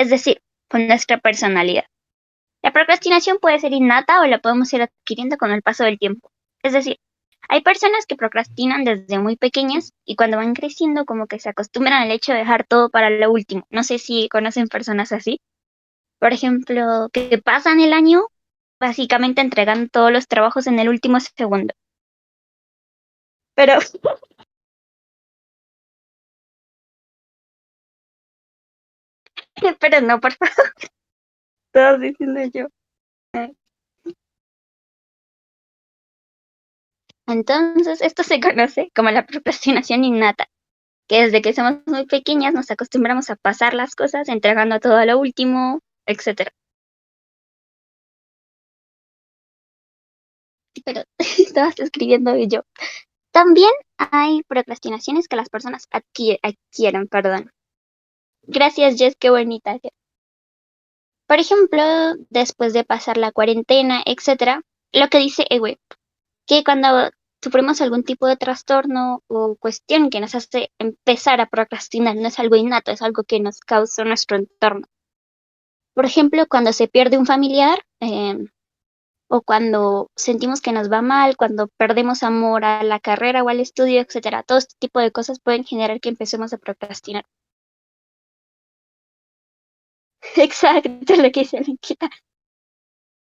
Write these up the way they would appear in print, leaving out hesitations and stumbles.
es decir, con nuestra personalidad. La procrastinación puede ser innata o la podemos ir adquiriendo con el paso del tiempo. Es decir, hay personas que procrastinan desde muy pequeñas y cuando van creciendo como que se acostumbran al hecho de dejar todo para lo último. No sé si conocen personas así. Por ejemplo, que pasan el año básicamente entregando todos los trabajos en el último segundo. Pero, pero no, por favor, todos diciendo yo. Entonces, esto se conoce como la procrastinación innata, que desde que somos muy pequeñas nos acostumbramos a pasar las cosas entregando todo a lo último, etcétera. Pero estabas escribiendo y yo. También hay procrastinaciones que las personas adquieren, perdón. Gracias, Jess, qué bonita. Por ejemplo, después de pasar la cuarentena, etcétera, lo que dice Ewe, que cuando sufrimos algún tipo de trastorno o cuestión que nos hace empezar a procrastinar, no es algo innato, es algo que nos causa nuestro entorno. Por ejemplo, cuando se pierde un familiar, o cuando sentimos que nos va mal, cuando perdemos amor a la carrera o al estudio, etcétera. Todo este tipo de cosas pueden generar que empecemos a procrastinar. Exacto, lo que dice Blanquita.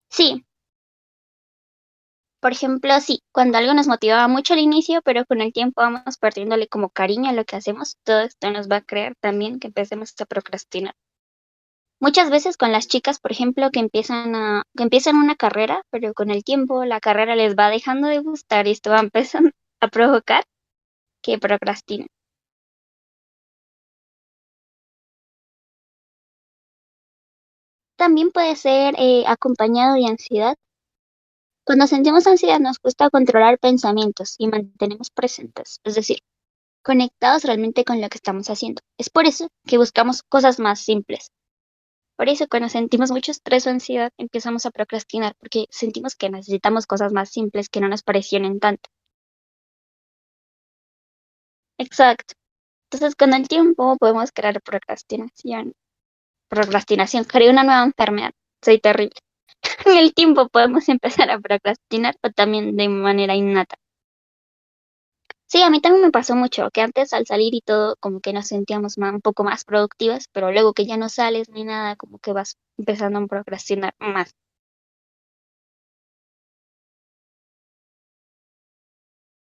Sí, por ejemplo, sí, cuando algo nos motivaba mucho al inicio, pero con el tiempo vamos perdiéndole como cariño a lo que hacemos, todo esto nos va a crear también que empecemos a procrastinar. Muchas veces con las chicas, por ejemplo, que empiezan una carrera, pero con el tiempo la carrera les va dejando de gustar y esto va a empezar a provocar que procrastinen. También puede ser acompañado de ansiedad. Cuando sentimos ansiedad nos cuesta controlar pensamientos y mantenemos presentes, es decir, conectados realmente con lo que estamos haciendo. Es por eso que buscamos cosas más simples. Por eso cuando sentimos mucho estrés o ansiedad empezamos a procrastinar porque sentimos que necesitamos cosas más simples que no nos presionen tanto. Exacto. Entonces con el tiempo podemos crear procrastinación. Procrastinación, creé una nueva enfermedad. Soy terrible. En el tiempo podemos empezar a procrastinar o también de manera innata. Sí, a mí también me pasó mucho, que antes al salir y todo, como que nos sentíamos un poco más productivas, pero luego que ya no sales ni nada, como que vas empezando a procrastinar más.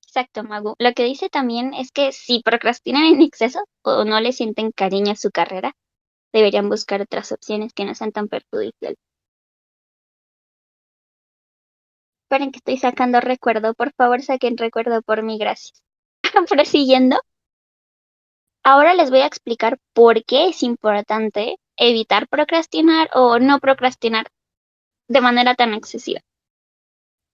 Exacto, Magu. Lo que dice también es que si procrastinan en exceso o no le sienten cariño a su carrera, deberían buscar otras opciones que no sean tan perjudiciales. Esperen que estoy sacando recuerdo, por favor saquen recuerdo por mí, gracias. Prosiguiendo, ahora les voy a explicar por qué es importante evitar procrastinar o no procrastinar de manera tan excesiva.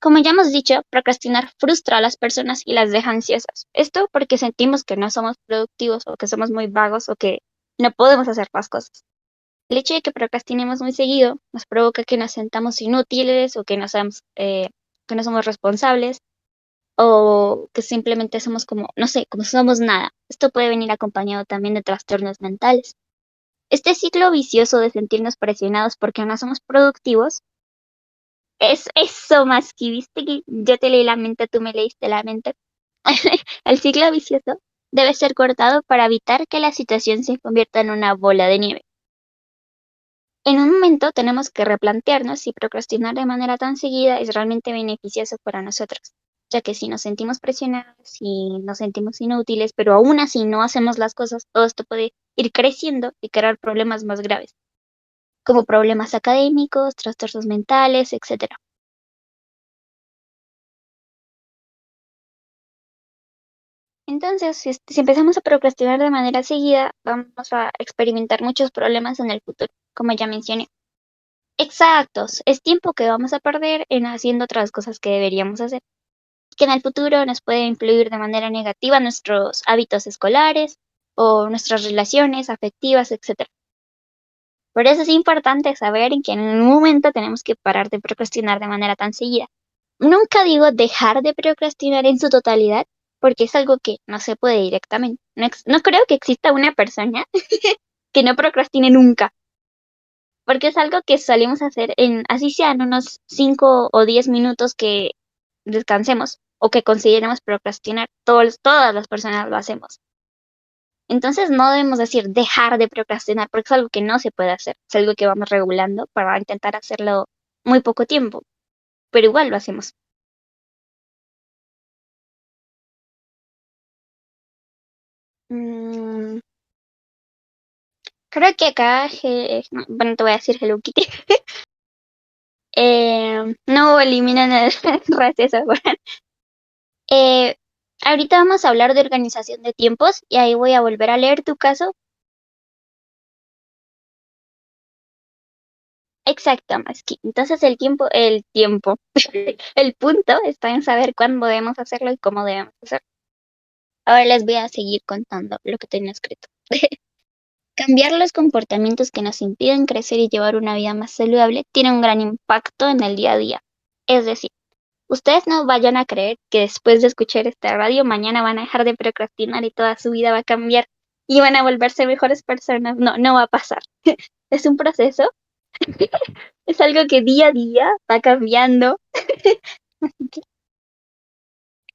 Como ya hemos dicho, procrastinar frustra a las personas y las deja ansiosas. Esto porque sentimos que no somos productivos o que somos muy vagos o que no podemos hacer las cosas. El hecho de que procrastinemos muy seguido nos provoca que nos sentamos inútiles o que no somos responsables o que simplemente somos como, no sé, como somos nada. Esto puede venir acompañado también de trastornos mentales. Este ciclo vicioso de sentirnos presionados porque no somos productivos es eso más que viste que yo te leí la mente, tú me leíste la mente. El ciclo vicioso debe ser cortado para evitar que la situación se convierta en una bola de nieve. En un momento tenemos que replantearnos si procrastinar de manera tan seguida es realmente beneficioso para nosotros, ya que si nos sentimos presionados, si nos sentimos inútiles, pero aún así no hacemos las cosas, todo esto puede ir creciendo y crear problemas más graves, como problemas académicos, trastornos mentales, etcétera. Entonces, si empezamos a procrastinar de manera seguida, vamos a experimentar muchos problemas en el futuro, como ya mencioné. Exactos, es tiempo que vamos a perder en haciendo otras cosas que deberíamos hacer, que en el futuro nos puede influir de manera negativa en nuestros hábitos escolares o nuestras relaciones afectivas, etcétera. Por eso es importante saber en que en un momento tenemos que parar de procrastinar de manera tan seguida. Nunca digo dejar de procrastinar en su totalidad, porque es algo que no se puede directamente. No creo que exista una persona que no procrastine nunca. porque es algo que salimos a hacer en, así sean unos 5 o 10 minutos que descansemos o que consideremos procrastinar, todas las personas lo hacemos. Entonces no debemos decir dejar de procrastinar, porque es algo que no se puede hacer, es algo que vamos regulando para intentar hacerlo muy poco tiempo, pero igual lo hacemos. Mm, creo que acá, no, bueno, te voy a decir Hello Kitty. No eliminan el receso. Bueno. Eh, ahorita vamos a hablar de organización de tiempos y ahí voy a volver a leer tu caso. Exacto, Maski. Entonces el tiempo, el punto está en saber cuándo debemos hacerlo y cómo debemos hacerlo. Ahora les voy a seguir contando lo que tenía escrito. Cambiar los comportamientos que nos impiden crecer y llevar una vida más saludable tiene un gran impacto en el día a día. Es decir, ustedes no vayan a creer que después de escuchar esta radio mañana van a dejar de procrastinar y toda su vida va a cambiar y van a volverse mejores personas. No, no va a pasar. Es un proceso, es algo que día a día va cambiando.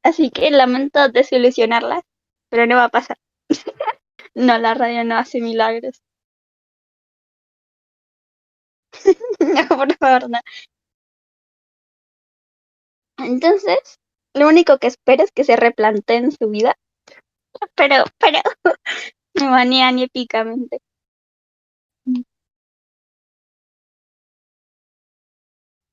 Así que lamento desilusionarlas, pero no va a pasar. No, la radio no hace milagros. No, por favor, no. Entonces, lo único que espero es que se replanteen su vida, pero, me banean épicamente.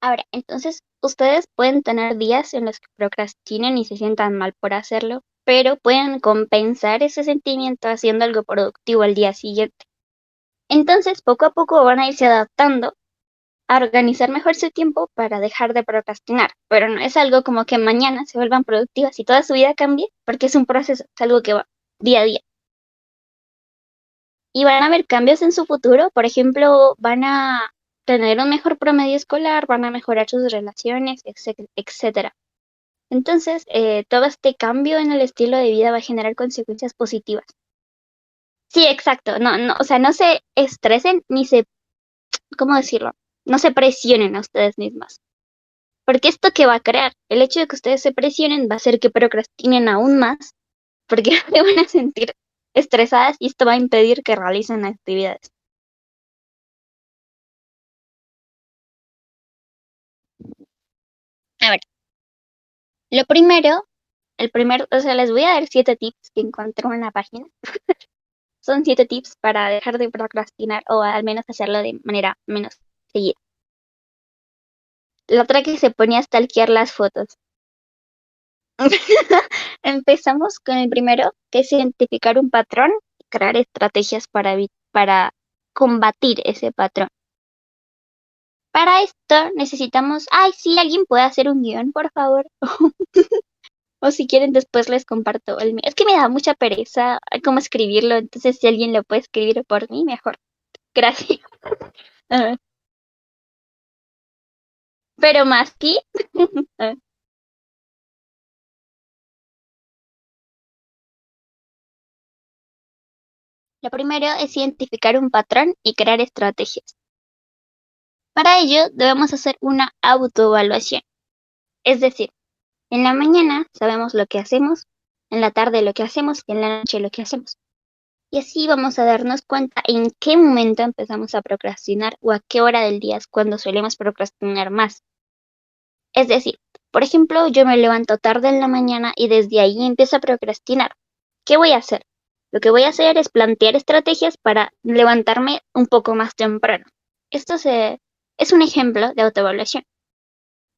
Ahora, entonces, ustedes pueden tener días en los que procrastinen y se sientan mal por hacerlo, pero pueden compensar ese sentimiento haciendo algo productivo al día siguiente. Entonces, poco a poco van a irse adaptando a organizar mejor su tiempo para dejar de procrastinar, pero no es algo como que mañana se vuelvan productivas y toda su vida cambie, porque es un proceso, es algo que va día a día. Y van a haber cambios en su futuro, por ejemplo, van a tener un mejor promedio escolar, van a mejorar sus relaciones, etcétera. Entonces, todo este cambio en el estilo de vida va a generar consecuencias positivas. Sí, exacto. No, no, o sea, no se estresen ni se, ¿cómo decirlo? No se presionen a ustedes mismas. Porque esto que va a crear, el hecho de que ustedes se presionen va a hacer que procrastinen aún más, porque se van a sentir estresadas y esto va a impedir que realicen actividades. A ver, lo primero, o sea, les voy a dar 7 tips que encontré en la página. Son 7 tips para dejar de procrastinar o al menos hacerlo de manera menos seguida. La otra que se ponía a stalkear las fotos. Empezamos con el primero, que es identificar un patrón y crear estrategias para combatir ese patrón. Para esto necesitamos, ay, sí, alguien puede hacer un guión, por favor. O si quieren, después les comparto el mío. Es que me da mucha pereza cómo escribirlo, entonces si alguien lo puede escribir por mí, mejor. Gracias. A ver, pero más que, a ver, lo primero es identificar un patrón y crear estrategias. Para ello, debemos hacer una autoevaluación. Es decir, en la mañana sabemos lo que hacemos, en la tarde lo que hacemos y en la noche lo que hacemos. Y así vamos a darnos cuenta en qué momento empezamos a procrastinar o a qué hora del día es cuando solemos procrastinar más. Es decir, por ejemplo, yo me levanto tarde en la mañana y desde ahí empiezo a procrastinar. ¿Qué voy a hacer? Lo que voy a hacer es plantear estrategias para levantarme un poco más temprano. Es un ejemplo de autoevaluación.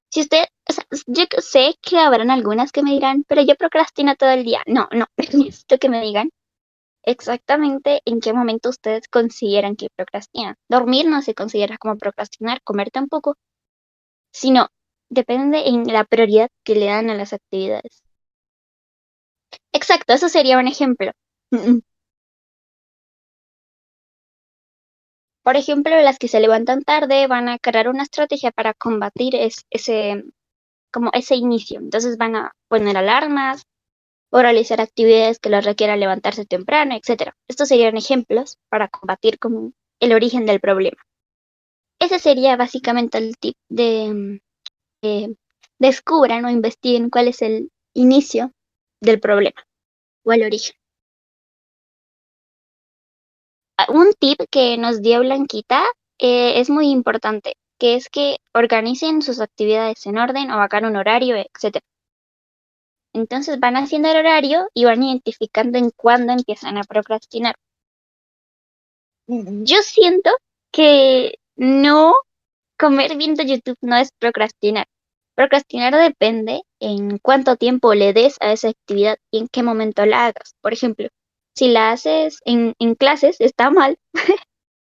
Si usted, o sea, yo sé que habrán algunas que me dirán, pero yo procrastino todo el día. No, no, necesito que me digan exactamente en qué momento ustedes consideran que procrastinan. Dormir no se considera como procrastinar, comer tampoco, sino depende en la prioridad que le dan a las actividades. Exacto, eso sería un ejemplo. Por ejemplo, las que se levantan tarde van a crear una estrategia para combatir como ese inicio. Entonces van a poner alarmas o realizar actividades que les requieran levantarse temprano, etcétera. Estos serían ejemplos para combatir como el origen del problema. Ese sería básicamente el tip de descubran o investiguen cuál es el inicio del problema o el origen. Un tip que nos dio Blanquita es muy importante, que es que organicen sus actividades en orden o hagan un horario, etcétera. Entonces van haciendo el horario y van identificando en cuándo empiezan a procrastinar. Yo siento que no comer viendo YouTube no es procrastinar. Procrastinar depende en cuánto tiempo le des a esa actividad y en qué momento la hagas. Por ejemplo, si la haces en clases, está mal,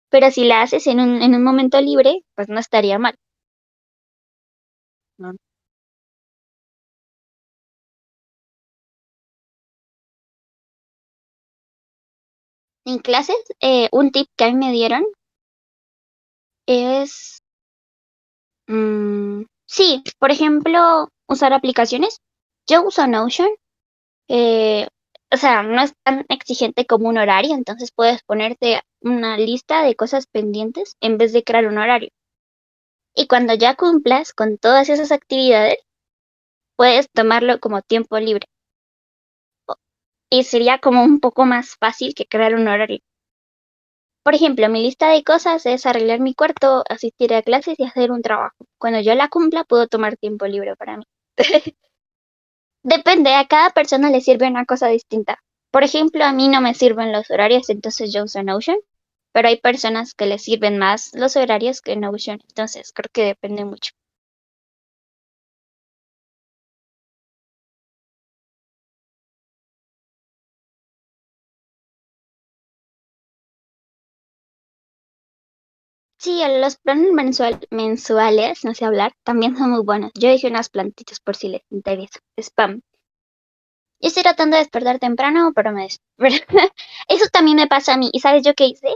pero si la haces en un momento libre, pues no estaría mal, ¿no? En clases, un tip que a mí me dieron es, sí, por ejemplo, usar aplicaciones. Yo uso Notion. eh, o sea, no es tan exigente como un horario, entonces puedes ponerte una lista de cosas pendientes en vez de crear un horario. Y cuando ya cumplas con todas esas actividades, puedes tomarlo como tiempo libre. Y sería como un poco más fácil que crear un horario. Por ejemplo, mi lista de cosas es arreglar mi cuarto, asistir a clases y hacer un trabajo. Cuando yo la cumpla, puedo tomar tiempo libre para mí. Depende, a cada persona le sirve una cosa distinta. Por ejemplo, a mí no me sirven los horarios, entonces yo uso Notion, pero hay personas que les sirven más los horarios que Notion, entonces creo que depende mucho. Sí, los planes mensuales, no sé hablar, también son muy buenos. Yo dejé unas plantitas por si les interesa. Spam. Yo estoy tratando de despertar temprano, pero Eso también me pasa a mí. ¿Y sabes yo qué hice?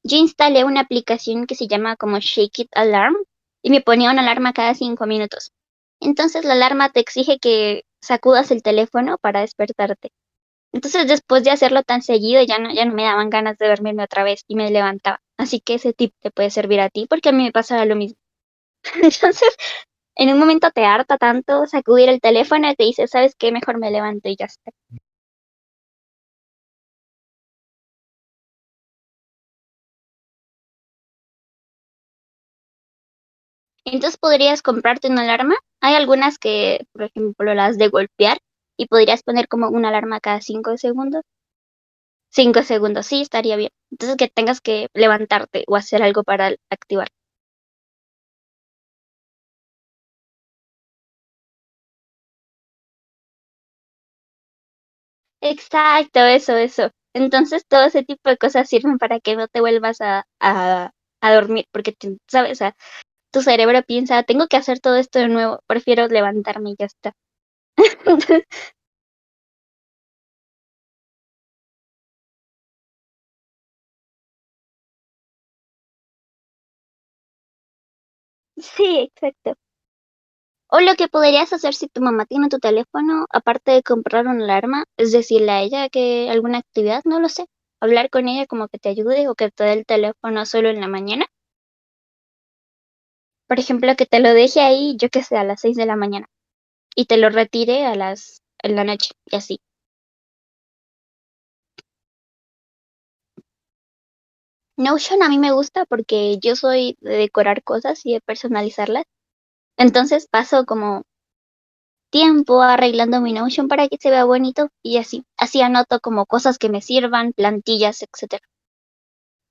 Yo instalé una aplicación que se llama como Shake It Alarm y me ponía una alarma cada 5 minutos. Entonces la alarma te exige que sacudas el teléfono para despertarte. Entonces después de hacerlo tan seguido ya no me daban ganas de dormirme otra vez y me levantaba. Así que ese tip te puede servir a ti porque a mí me pasaba lo mismo. Entonces en un momento te harta tanto sacudir el teléfono y te dices, ¿sabes qué? Mejor me levanto y ya está. Entonces podrías comprarte una alarma. Hay algunas que, por ejemplo, las de golpear y podrías poner como una alarma cada 5 segundos. 5 segundos, sí, estaría bien. Entonces que tengas que levantarte o hacer algo para activar. Exacto, eso. Entonces todo ese tipo de cosas sirven para que no te vuelvas a dormir, porque, ¿sabes? O sea, tu cerebro piensa, tengo que hacer todo esto de nuevo, prefiero levantarme y ya está. Sí, exacto. O lo que podrías hacer si tu mamá tiene tu teléfono, aparte de comprar una alarma, es decirle a ella que alguna actividad, no lo sé, hablar con ella como que te ayude o que te dé el teléfono solo en la mañana. Por ejemplo, que te lo deje ahí, yo que sé, a las 6 de la mañana y te lo retire en la noche y así. Notion a mí me gusta porque yo soy de decorar cosas y de personalizarlas. Entonces paso como tiempo arreglando mi Notion para que se vea bonito y así. Así anoto como cosas que me sirvan, plantillas, etcétera.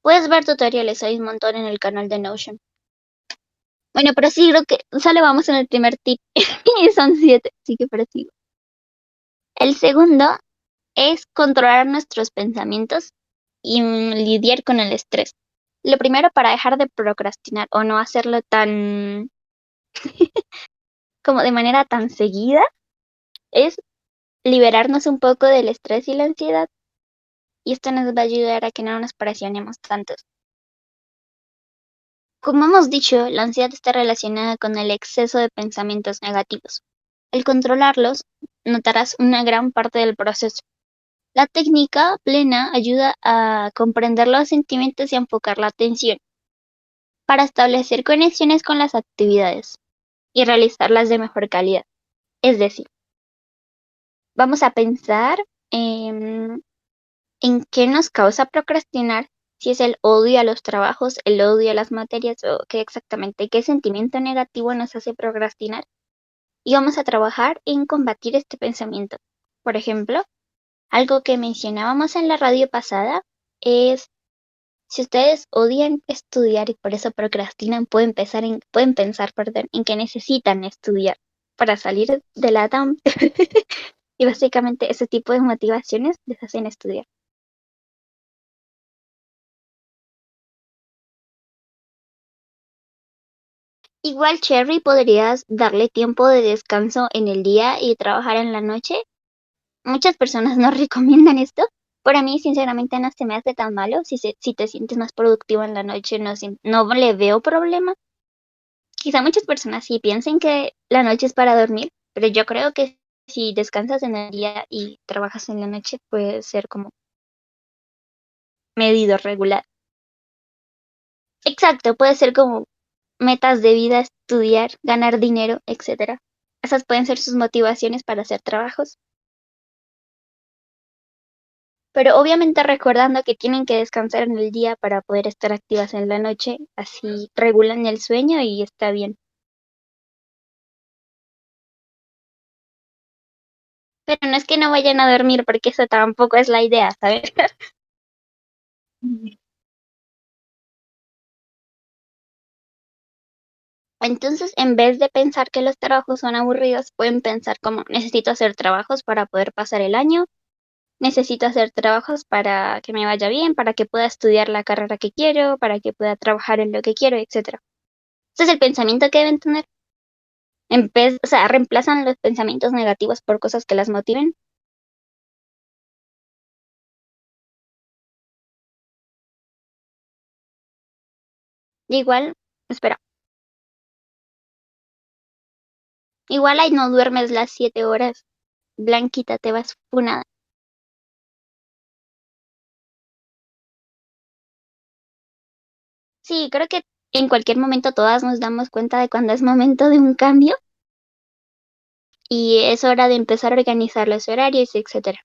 Puedes ver tutoriales, hay un montón en el canal de Notion. Bueno, pero sí, creo que solo vamos en el primer tip y son 7, así que prosigo. El segundo es controlar nuestros pensamientos y lidiar con el estrés. Lo primero para dejar de procrastinar o no hacerlo tan, como de manera tan seguida, es liberarnos un poco del estrés y la ansiedad. Y esto nos va a ayudar a que no nos presionemos tanto. Como hemos dicho, la ansiedad está relacionada con el exceso de pensamientos negativos. Al controlarlos, notarás una gran parte del proceso. La técnica plena ayuda a comprender los sentimientos y a enfocar la atención. para establecer conexiones con las actividades y realizarlas de mejor calidad. Es decir, vamos a pensar en, en qué nos causa procrastinar, si es el odio a los trabajos, el odio a las materias o qué exactamente, qué sentimiento negativo nos hace procrastinar. Y vamos a trabajar en combatir este pensamiento. Por ejemplo, algo que mencionábamos en la radio pasada es si ustedes odian estudiar y por eso procrastinan, pueden pensar, perdón, en que necesitan estudiar para salir de la DAM. Y básicamente ese tipo de motivaciones les hacen estudiar. Igual, Cherry, podrías darle tiempo de descanso en el día y trabajar en la noche. Muchas personas no recomiendan esto. Para mí, sinceramente, no se me hace tan malo. Si te sientes más productivo en la noche, no le veo problema. Quizá muchas personas sí piensen que la noche es para dormir, pero yo creo que si descansas en el día y trabajas en la noche, puede ser como medido regular. Exacto, puede ser como metas de vida, estudiar, ganar dinero, etcétera. Esas pueden ser sus motivaciones para hacer trabajos. Pero obviamente recordando que tienen que descansar en el día para poder estar activas en la noche, así regulan el sueño y está bien. Pero no es que no vayan a dormir, porque eso tampoco es la idea, ¿sabes? Entonces, en vez de pensar que los trabajos son aburridos, pueden pensar como necesito hacer trabajos para poder pasar el año, necesito hacer trabajos para que me vaya bien, para que pueda estudiar la carrera que quiero, para que pueda trabajar en lo que quiero, etcétera. Ese es el pensamiento que deben tener. O sea, reemplazan los pensamientos negativos por cosas que las motiven. Igual, espera, igual ahí no duermes las 7 horas. Blanquita, te vas funada. Sí, creo que en cualquier momento todas nos damos cuenta de cuando es momento de un cambio y es hora de empezar a organizar los horarios, etcétera.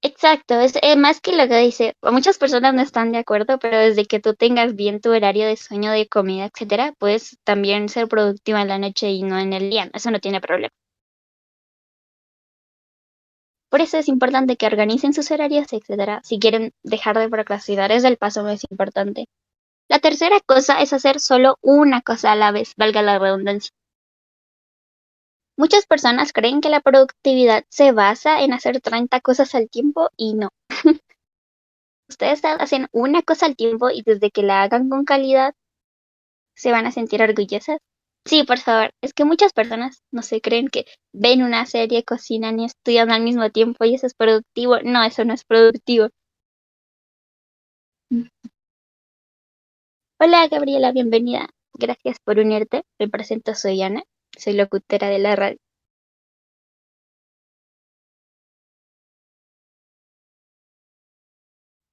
Exacto, es más que lo que dice, muchas personas no están de acuerdo, pero desde que tú tengas bien tu horario de sueño, de comida, etcétera, puedes también ser productiva en la noche y no en el día, eso no tiene problema. Por eso es importante que organicen sus horarios, etcétera, si quieren dejar de procrastinar, es el paso más importante. La tercera cosa es hacer solo una cosa a la vez, valga la redundancia. Muchas personas creen que la productividad se basa en hacer 30 cosas al tiempo y no. Ustedes hacen una cosa al tiempo y desde que la hagan con calidad se van a sentir orgullosas. Sí, por favor, es que muchas personas no se creen que ven una serie, cocinan y estudian al mismo tiempo y eso es productivo. No, eso no es productivo. Hola Gabriela, bienvenida. Gracias por unirte. Me presento, soy Ana. Soy locutora de la radio.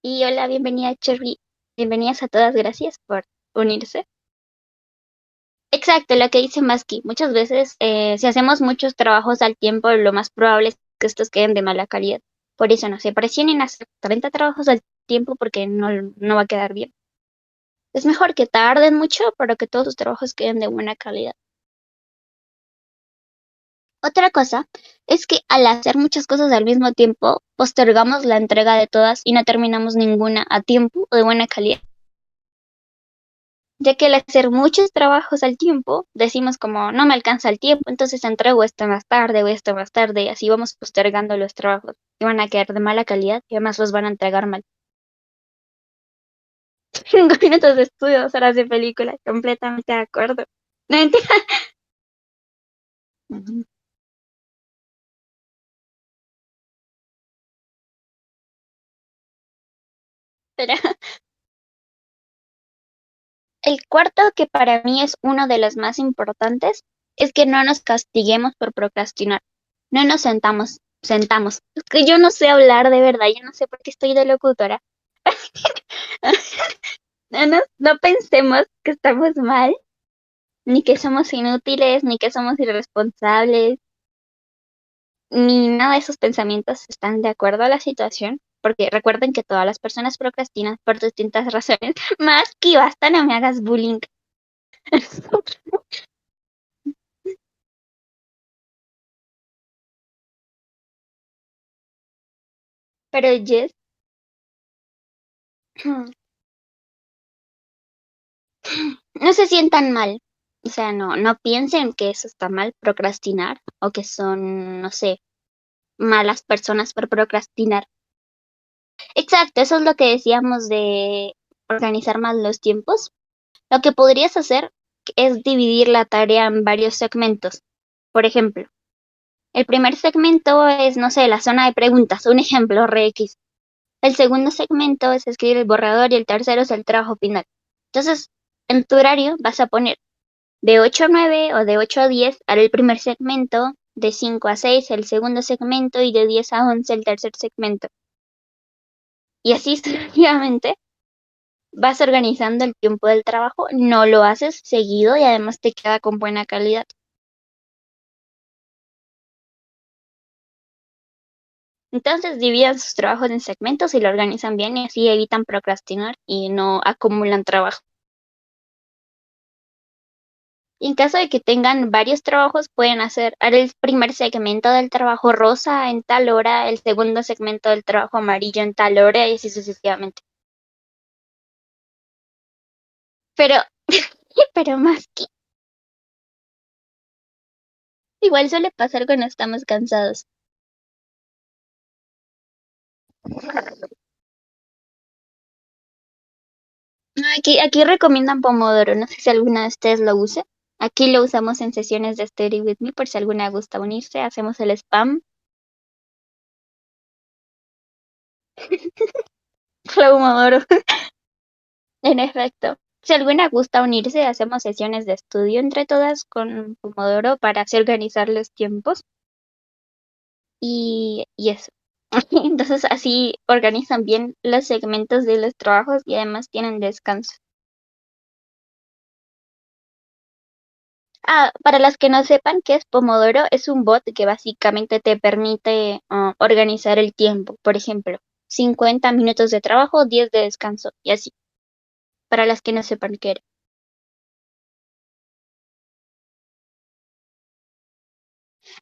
Y hola, bienvenida Cherry. Bienvenidas a todas, gracias por unirse. Exacto, lo que dice Maski. Muchas veces, si hacemos muchos trabajos al tiempo, lo más probable es que estos queden de mala calidad. Por eso no se presionen a hacer 30 trabajos al tiempo porque no va a quedar bien. Es mejor que tarden mucho para que todos sus trabajos queden de buena calidad. Otra cosa es que al hacer muchas cosas al mismo tiempo, postergamos la entrega de todas y no terminamos ninguna a tiempo o de buena calidad. Ya que al hacer muchos trabajos al tiempo, decimos como no me alcanza el tiempo, entonces entrego esto más tarde o esto más tarde, y así vamos postergando los trabajos y van a quedar de mala calidad y además los van a entregar mal. 5 minutos de estudio, 2 horas de película, completamente de acuerdo. No entiendo. Ujú. Pero el cuarto, que para mí es uno de los más importantes, es que no nos castiguemos por procrastinar. No nos sentamos. Es que yo no sé hablar de verdad, yo no sé por qué estoy de locutora. No pensemos que estamos mal, ni que somos inútiles, ni que somos irresponsables, ni nada de esos pensamientos están de acuerdo a la situación, porque recuerden que todas las personas procrastinan por distintas razones. Más que basta, no me hagas bullying. Pero Jess, no se sientan mal. O sea, no piensen que eso está mal, procrastinar, o que son, no sé, malas personas por procrastinar. Exacto, eso es lo que decíamos de organizar más los tiempos. Lo que podrías hacer es dividir la tarea en varios segmentos. Por ejemplo, el primer segmento es, no sé, la zona de preguntas, un ejemplo, re X. El segundo segmento es escribir el borrador y el tercero es el trabajo final. Entonces, en tu horario vas a poner de 8 a 9 o de 8 a 10 haré el primer segmento, de 5 a 6 el segundo segmento y de 10 a 11 el tercer segmento. Y así sucesivamente vas organizando el tiempo del trabajo, no lo haces seguido y además te queda con buena calidad. Entonces dividan sus trabajos en segmentos y lo organizan bien y así evitan procrastinar y no acumulan trabajo. Y en caso de que tengan varios trabajos, pueden haré el primer segmento del trabajo rosa en tal hora, el segundo segmento del trabajo amarillo en tal hora y así sucesivamente. Pero, pero más que igual suele pasar cuando estamos cansados. Aquí recomiendan Pomodoro, no sé si alguna de ustedes lo use. Aquí lo usamos en sesiones de Study With Me por si alguna gusta unirse, hacemos el spam. Pomodoro, en efecto. Si alguna gusta unirse, hacemos sesiones de estudio entre todas con Pomodoro para así organizar los tiempos y eso. Entonces así organizan bien los segmentos de los trabajos y además tienen descanso. Ah, para las que no sepan qué es Pomodoro, es un bot que básicamente te permite organizar el tiempo. Por ejemplo, 50 minutos de trabajo, 10 de descanso y así. Para las que no sepan qué era.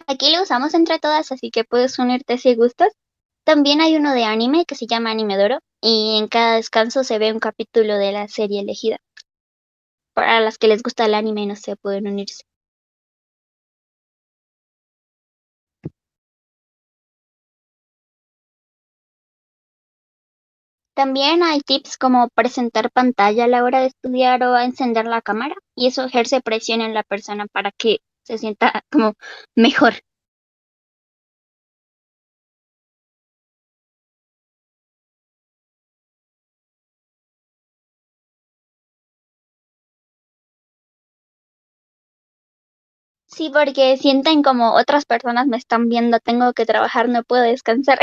Aquí lo usamos entre todas, así que puedes unirte si gustas. También hay uno de anime que se llama Animedoro y en cada descanso se ve un capítulo de la serie elegida. Para las que les gusta el anime, no se pueden unirse. También hay tips como presentar pantalla a la hora de estudiar o encender la cámara y eso ejerce presión en la persona para que se sienta como mejor. Sí, porque sienten como otras personas me están viendo, tengo que trabajar, no puedo descansar.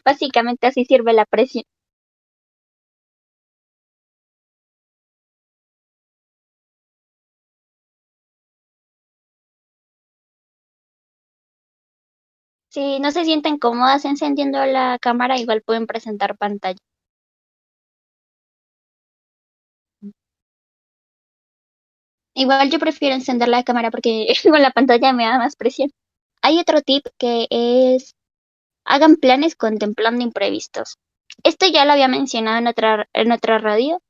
Básicamente así sirve la presión. Si no se sienten cómodas encendiendo la cámara, igual pueden presentar pantalla. Igual yo prefiero encender la cámara porque con la pantalla me da más presión. Hay otro tip que es hagan planes contemplando imprevistos. Esto ya lo había mencionado en otra radio,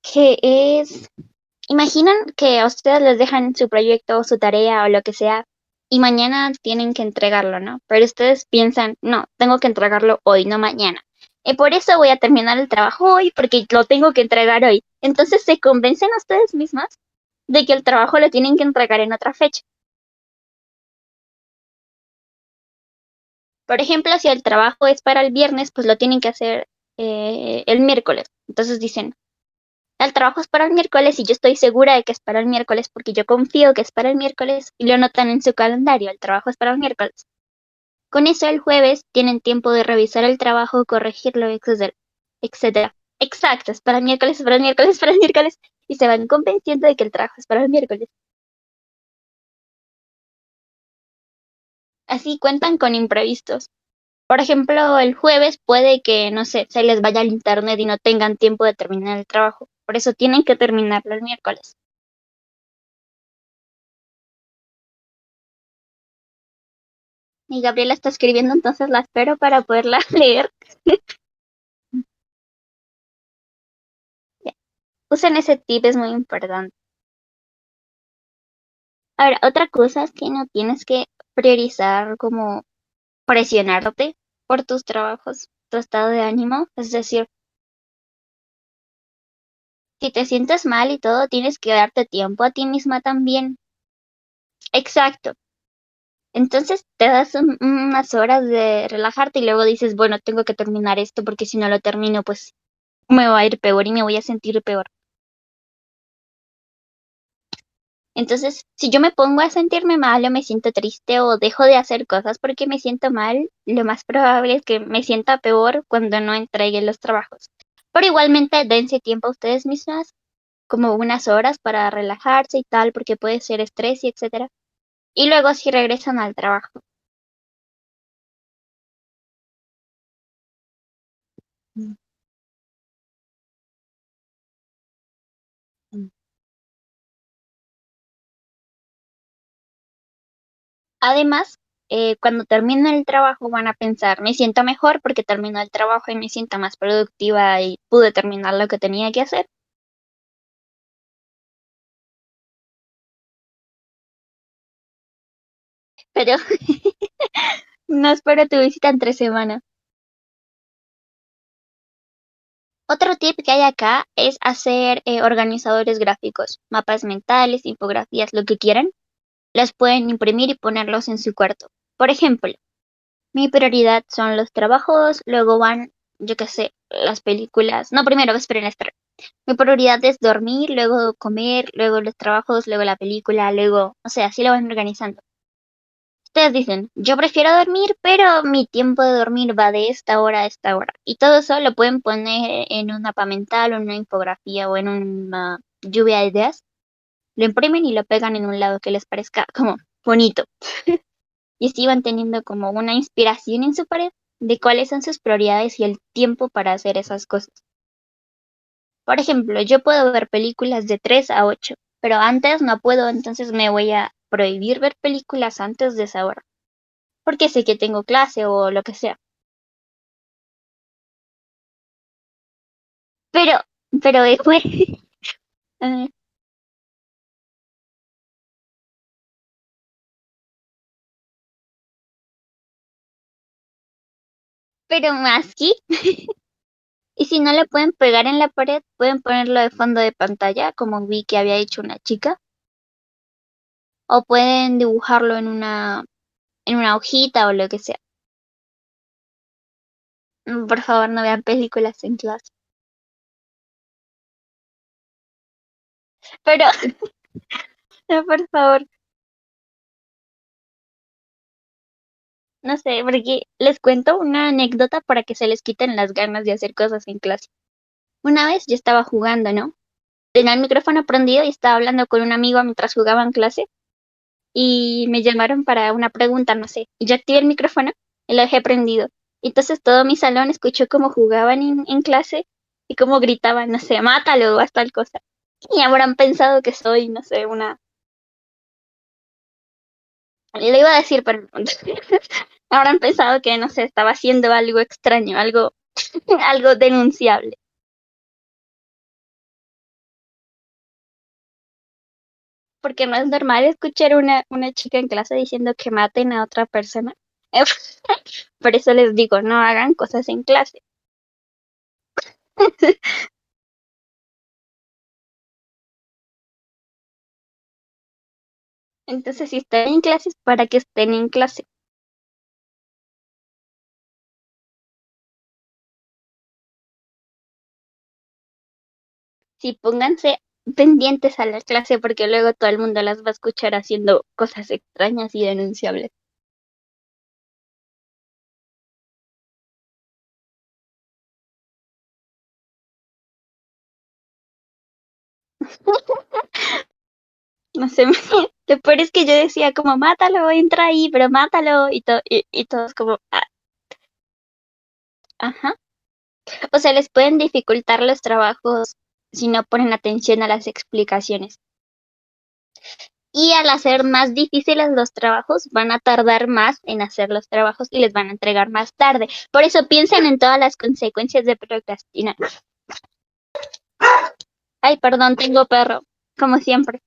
que es, imaginan que a ustedes les dejan su proyecto, su tarea o lo que sea, y mañana tienen que entregarlo, ¿no? Pero ustedes piensan, no, tengo que entregarlo hoy, no mañana. Y por eso voy a terminar el trabajo hoy, porque lo tengo que entregar hoy. Entonces se convencen a ustedes mismas de que el trabajo lo tienen que entregar en otra fecha. Por ejemplo, si el trabajo es para el viernes, pues lo tienen que hacer el miércoles. Entonces dicen, el trabajo es para el miércoles y yo estoy segura de que es para el miércoles porque yo confío que es para el miércoles y lo anotan en su calendario, el trabajo es para el miércoles. Con eso el jueves tienen tiempo de revisar el trabajo, corregirlo, etc. etcétera. Exacto, es para el miércoles, es para el miércoles, es para el miércoles. Y se van convenciendo de que el trabajo es para el miércoles. Así cuentan con imprevistos. Por ejemplo, el jueves puede que, no sé, se les vaya el internet y no tengan tiempo de terminar el trabajo. Por eso tienen que terminarlo el miércoles. Y Gabriela está escribiendo, entonces la espero para poderla leer. Ya. Usen ese tip, es muy importante. Ahora, otra cosa es que no tienes que priorizar como presionarte por tus trabajos, tu estado de ánimo. Es decir, si te sientes mal y todo, tienes que darte tiempo a ti misma también. Exacto. Entonces te das unas horas de relajarte y luego dices, bueno, tengo que terminar esto porque si no lo termino, pues me va a ir peor y me voy a sentir peor. Entonces, si yo me pongo a sentirme mal o me siento triste o dejo de hacer cosas porque me siento mal, lo más probable es que me sienta peor cuando no entregue los trabajos. Pero igualmente dense tiempo a ustedes mismas, como unas horas para relajarse y tal, porque puede ser estrés y etcétera. Y luego si regresan al trabajo. Mm, mm. Además, cuando terminen el trabajo van a pensar, me siento mejor porque terminó el trabajo y me siento más productiva y pude terminar lo que tenía que hacer. Pero no espero tu visita en 3 semanas. Otro tip que hay acá es hacer organizadores gráficos, mapas mentales, infografías, lo que quieran. Las pueden imprimir y ponerlos en su cuarto. Por ejemplo, mi prioridad son los trabajos, luego van, yo qué sé, las películas. No, primero, esperen. Mi prioridad es dormir, luego comer, luego los trabajos, luego la película, luego, o sea, así lo van organizando. Ustedes dicen, yo prefiero dormir, pero mi tiempo de dormir va de esta hora a esta hora. Y todo eso lo pueden poner en un mapa mental o en una infografía o en una lluvia de ideas. Lo imprimen y lo pegan en un lado que les parezca como bonito. Y así van teniendo como una inspiración en su pared de cuáles son sus prioridades y el tiempo para hacer esas cosas. Por ejemplo, yo puedo ver películas de 3 a 8, pero antes no puedo, entonces me voy a prohibir ver películas antes de esa hora, porque sé que tengo clase o lo que sea. Pero, pero después, eh, pero más que, y si no lo pueden pegar en la pared, pueden ponerlo de fondo de pantalla, como vi que había hecho una chica, o pueden dibujarlo en una hojita o lo que sea. Por favor, no vean películas en clase. Pero, no, por favor, no sé, porque les cuento una anécdota para que se les quiten las ganas de hacer cosas en clase. Una vez yo estaba jugando, ¿no? Tenía el micrófono prendido y estaba hablando con un amigo mientras jugaba en clase y me llamaron para una pregunta, no sé. Y yo activé el micrófono y lo dejé prendido. Entonces todo mi salón escuchó cómo jugaban en clase y cómo gritaban, no sé, mátalo o tal cosa. Y habrán pensado que soy, no sé, una... Le iba a decir, pero habrán pensado que, no sé, estaba haciendo algo extraño, algo, algo denunciable. Porque no es normal escuchar una chica en clase diciendo que maten a otra persona. Por eso les digo, no hagan cosas en clase. Entonces, si están en clases, para que estén en clase. Sí, pónganse pendientes a la clase porque luego todo el mundo las va a escuchar haciendo cosas extrañas y denunciables. No sé, lo peor es que yo decía como, mátalo, entra ahí, pero mátalo, y todos como, "Ah, ajá. O sea, les pueden dificultar los trabajos si no ponen atención a las explicaciones. Y al hacer más difíciles los trabajos, van a tardar más en hacer los trabajos y les van a entregar más tarde. Por eso piensen en todas las consecuencias de procrastinar. Ay, perdón, tengo perro, como siempre.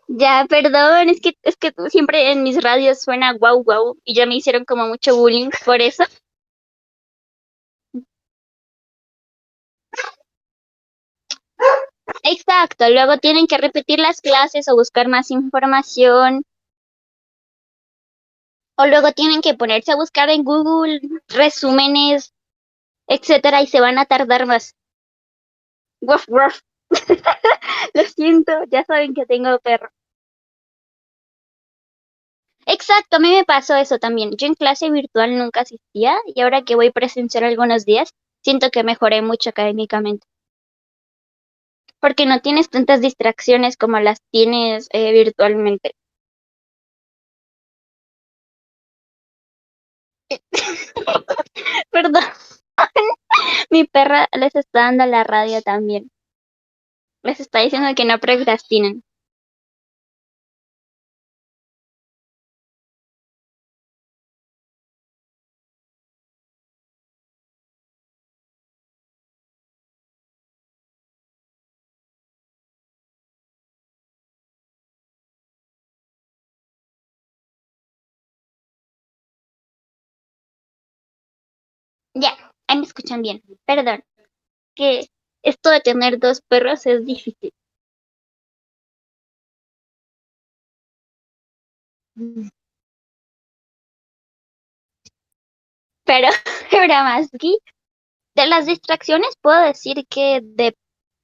Ya, perdón, es que siempre en mis radios suena guau guau y ya me hicieron como mucho bullying por eso. Exacto, luego tienen que repetir las clases o buscar más información, o luego tienen que ponerse a buscar en Google resúmenes, etcétera, y se van a tardar más. Woof, woof. Lo siento, ya saben que tengo perro. Exacto, a mí me pasó eso también. Yo en clase virtual nunca asistía y ahora que voy presencial algunos días, siento que mejoré mucho académicamente. Porque no tienes tantas distracciones como las tienes virtualmente. Perdón, mi perra les está dando la radio también. Les está diciendo que no procrastinen. Ya, ahí me escuchan bien. Perdón, que esto de tener dos perros es difícil. Mm. Pero, Bramaski, de las distracciones puedo decir que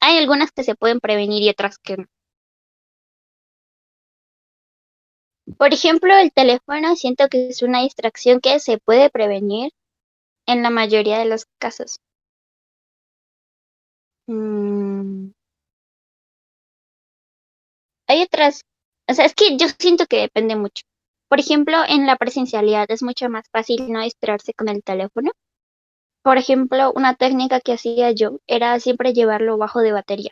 hay algunas que se pueden prevenir y otras que no. Por ejemplo, el teléfono siento que es una distracción que se puede prevenir en la mayoría de los casos. Mm, hay otras, o sea, es que yo siento que depende mucho. Por ejemplo, en la presencialidad es mucho más fácil no distraerse con el teléfono. Por ejemplo, una técnica que hacía yo era siempre llevarlo bajo de batería.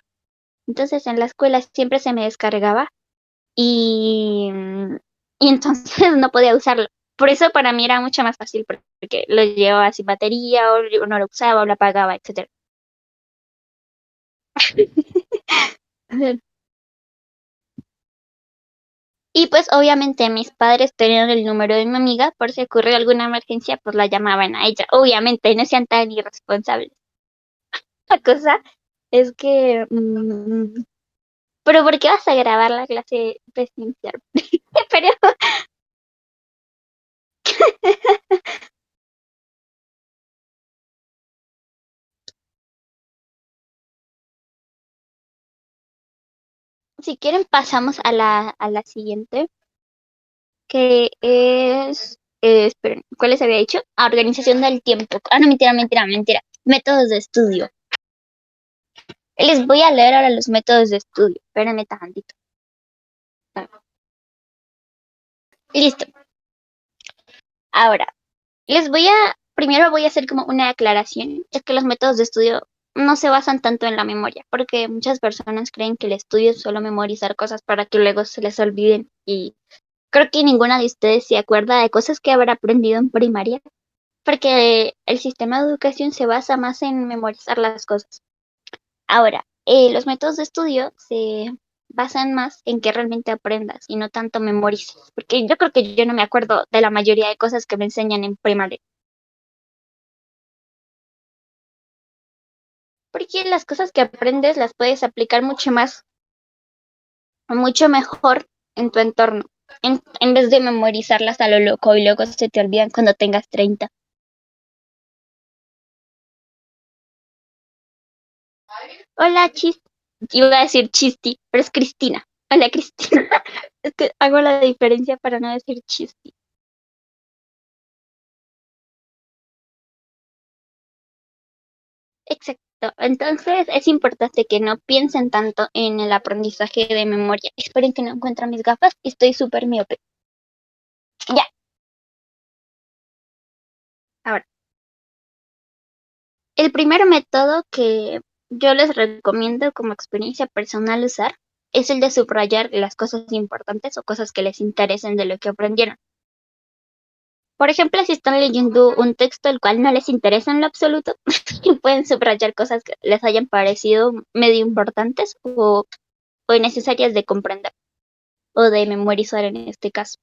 Entonces en la escuela siempre se me descargaba y, y entonces no podía usarlo. Por eso para mí era mucho más fácil porque lo llevaba sin batería o yo no lo usaba o lo apagaba, etcétera. Y pues obviamente mis padres tenían el número de mi amiga por si ocurrió alguna emergencia, pues la llamaban a ella. Obviamente no sean tan irresponsables. La cosa es que, pero ¿por qué vas a grabar la clase presencial? Pero si quieren pasamos a la siguiente, que es, esperen, ¿cuál les había dicho? Organización del tiempo. Ah, no, mentira, mentira, mentira. Métodos de estudio. Les voy a leer ahora los métodos de estudio. Espérenme tantito. Listo. Ahora, primero voy a hacer como una aclaración. Es que los métodos de estudio no se basan tanto en la memoria, porque muchas personas creen que el estudio es solo memorizar cosas para que luego se les olviden. Y creo que ninguna de ustedes se acuerda de cosas que habrá aprendido en primaria, porque el sistema de educación se basa más en memorizar las cosas. Ahora, los métodos de estudio se basan más en que realmente aprendas y no tanto memorices, porque yo creo que yo no me acuerdo de la mayoría de cosas que me enseñan en primaria, porque las cosas que aprendes las puedes aplicar mucho más, mucho mejor en tu entorno, en vez de memorizarlas a lo loco y luego se te olvidan cuando tengas 30. Hola, Iba a decir Chisti, pero es Cristina. Hola, Cristina. Es que hago la diferencia para no decir Chisti. Exacto. Entonces es importante que no piensen tanto en el aprendizaje de memoria. Esperen que no encuentro mis gafas y estoy súper miope. Ya, ahora. El primer método que yo les recomiendo como experiencia personal usar es el de subrayar las cosas importantes o cosas que les interesen de lo que aprendieron. Por ejemplo, si están leyendo un texto el cual no les interesa en lo absoluto, pueden subrayar cosas que les hayan parecido medio importantes o necesarias de comprender o de memorizar en este caso.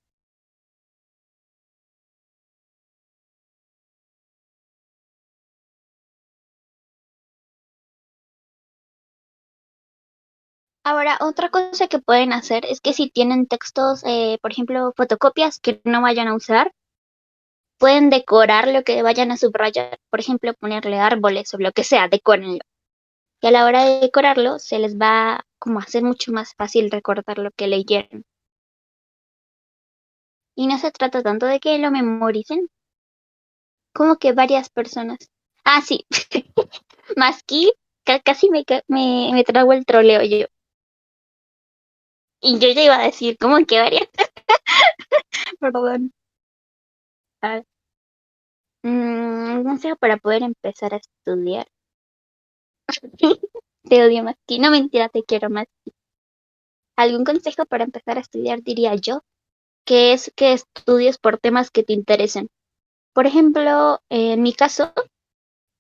Ahora, otra cosa que pueden hacer es que si tienen textos, por ejemplo, fotocopias que no vayan a usar, pueden decorar lo que vayan a subrayar. Por ejemplo, ponerle árboles o lo que sea, decórenlo. Y a la hora de decorarlo, se les va como a hacer mucho más fácil recordar lo que leyeron. Y no se trata tanto de que lo memoricen, como que varias personas. Ah, sí, Masqui, casi me trago el troleo yo. Y yo ya iba a decir, ¿cómo que varias? Perdón. Ah, no sé, para poder empezar a estudiar. Te odio, Masqui. No, mentira, te quiero más. Algún consejo para empezar a estudiar, diría yo, que es que estudies por temas que te interesen. Por ejemplo, en mi caso, a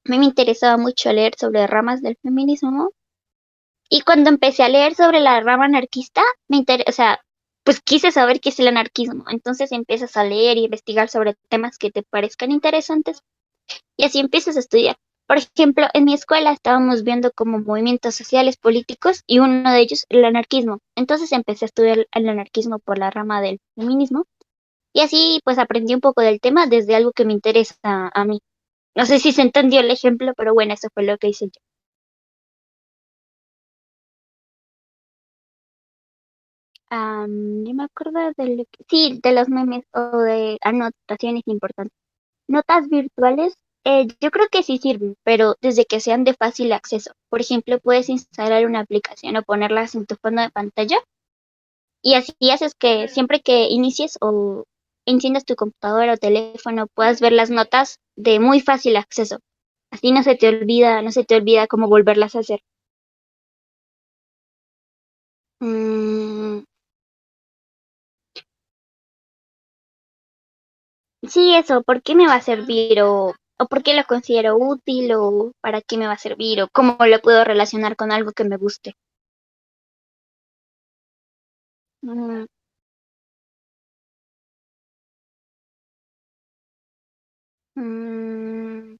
mí me interesaba mucho leer sobre ramas del feminismo. Y cuando empecé a leer sobre la rama anarquista, o sea, pues quise saber qué es el anarquismo. Entonces empiezas a leer y investigar sobre temas que te parezcan interesantes y así empiezas a estudiar. Por ejemplo, en mi escuela estábamos viendo como movimientos sociales políticos y uno de ellos el anarquismo. Entonces empecé a estudiar el anarquismo por la rama del feminismo y así pues aprendí un poco del tema desde algo que me interesa a mí. No sé si se entendió el ejemplo, pero bueno, eso fue lo que hice yo. Yo me acuerdo sí, de los memes o de anotaciones importantes. Notas virtuales, yo creo que sí sirven, pero desde que sean de fácil acceso. Por ejemplo, puedes instalar una aplicación o ponerlas en tu fondo de pantalla y así haces que siempre que inicies o enciendas tu computadora o teléfono puedas ver las notas de muy fácil acceso. Así no se te olvida cómo volverlas a hacer. Mm, sí, eso, ¿por qué me va a servir? O por qué lo considero útil, o para qué me va a servir, o cómo lo puedo relacionar con algo que me guste. Mm, mm.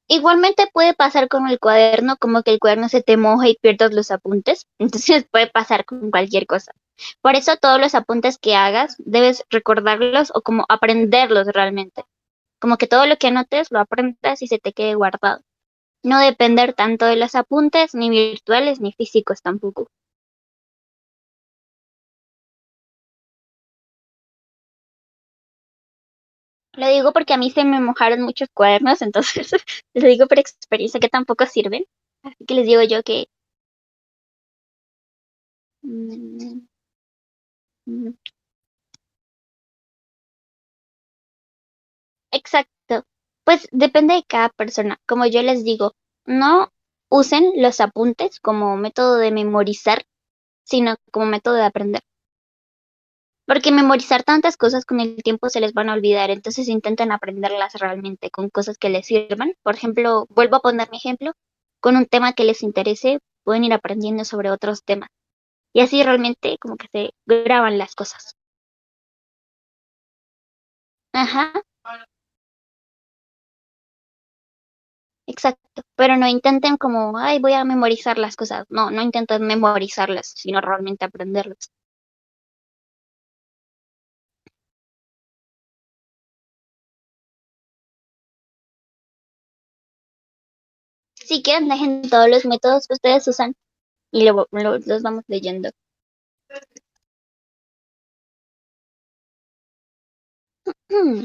Igualmente puede pasar con el cuaderno, como que el cuaderno se te moja y pierdas los apuntes. Entonces puede pasar con cualquier cosa. Por eso todos los apuntes que hagas debes recordarlos o como aprenderlos realmente. Como que todo lo que anotes lo aprendas y se te quede guardado. No depender tanto de los apuntes, ni virtuales ni físicos tampoco. Lo digo porque a mí se me mojaron muchos cuadernos, entonces lo digo por experiencia que tampoco sirven. Así que les digo yo que... mm, mm, exacto. Pues depende de cada persona. Como yo les digo, no usen los apuntes como método de memorizar, sino como método de aprender. Porque memorizar tantas cosas con el tiempo se les van a olvidar, entonces intenten aprenderlas realmente con cosas que les sirvan. Por ejemplo, vuelvo a poner mi ejemplo, con un tema que les interese, pueden ir aprendiendo sobre otros temas. Y así realmente como que se graban las cosas. Ajá, exacto. Pero no intenten como, ay, voy a memorizar las cosas. No, no intenten memorizarlas, sino realmente aprenderlas. Si quieren, dejen todos los métodos que ustedes usan y los vamos leyendo. Hmm,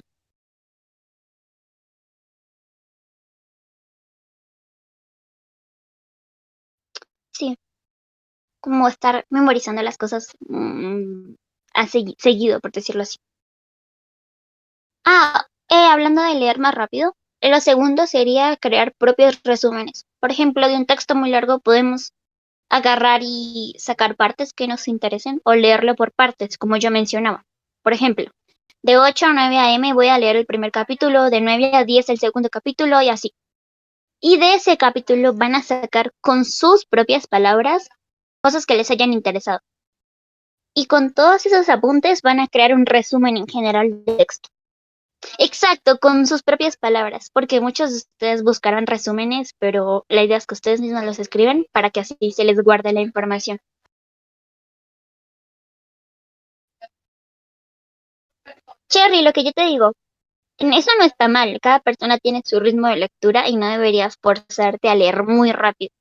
sí, como estar memorizando las cosas seguido, por decirlo así. Hablando de leer más rápido, lo segundo sería crear propios resúmenes. Por ejemplo, de un texto muy largo podemos agarrar y sacar partes que nos interesen o leerlo por partes, como yo mencionaba. Por ejemplo, de 8 a 9 a.m. voy a leer el primer capítulo, de 9 a 10 el segundo capítulo y así. Y de ese capítulo van a sacar con sus propias palabras cosas que les hayan interesado. Y con todos esos apuntes van a crear un resumen en general del texto. Exacto, con sus propias palabras, porque muchos de ustedes buscarán resúmenes, pero la idea es que ustedes mismos los escriben para que así se les guarde la información. Cherry, lo que yo te digo, en eso no está mal, cada persona tiene su ritmo de lectura y no deberías forzarte a leer muy rápido.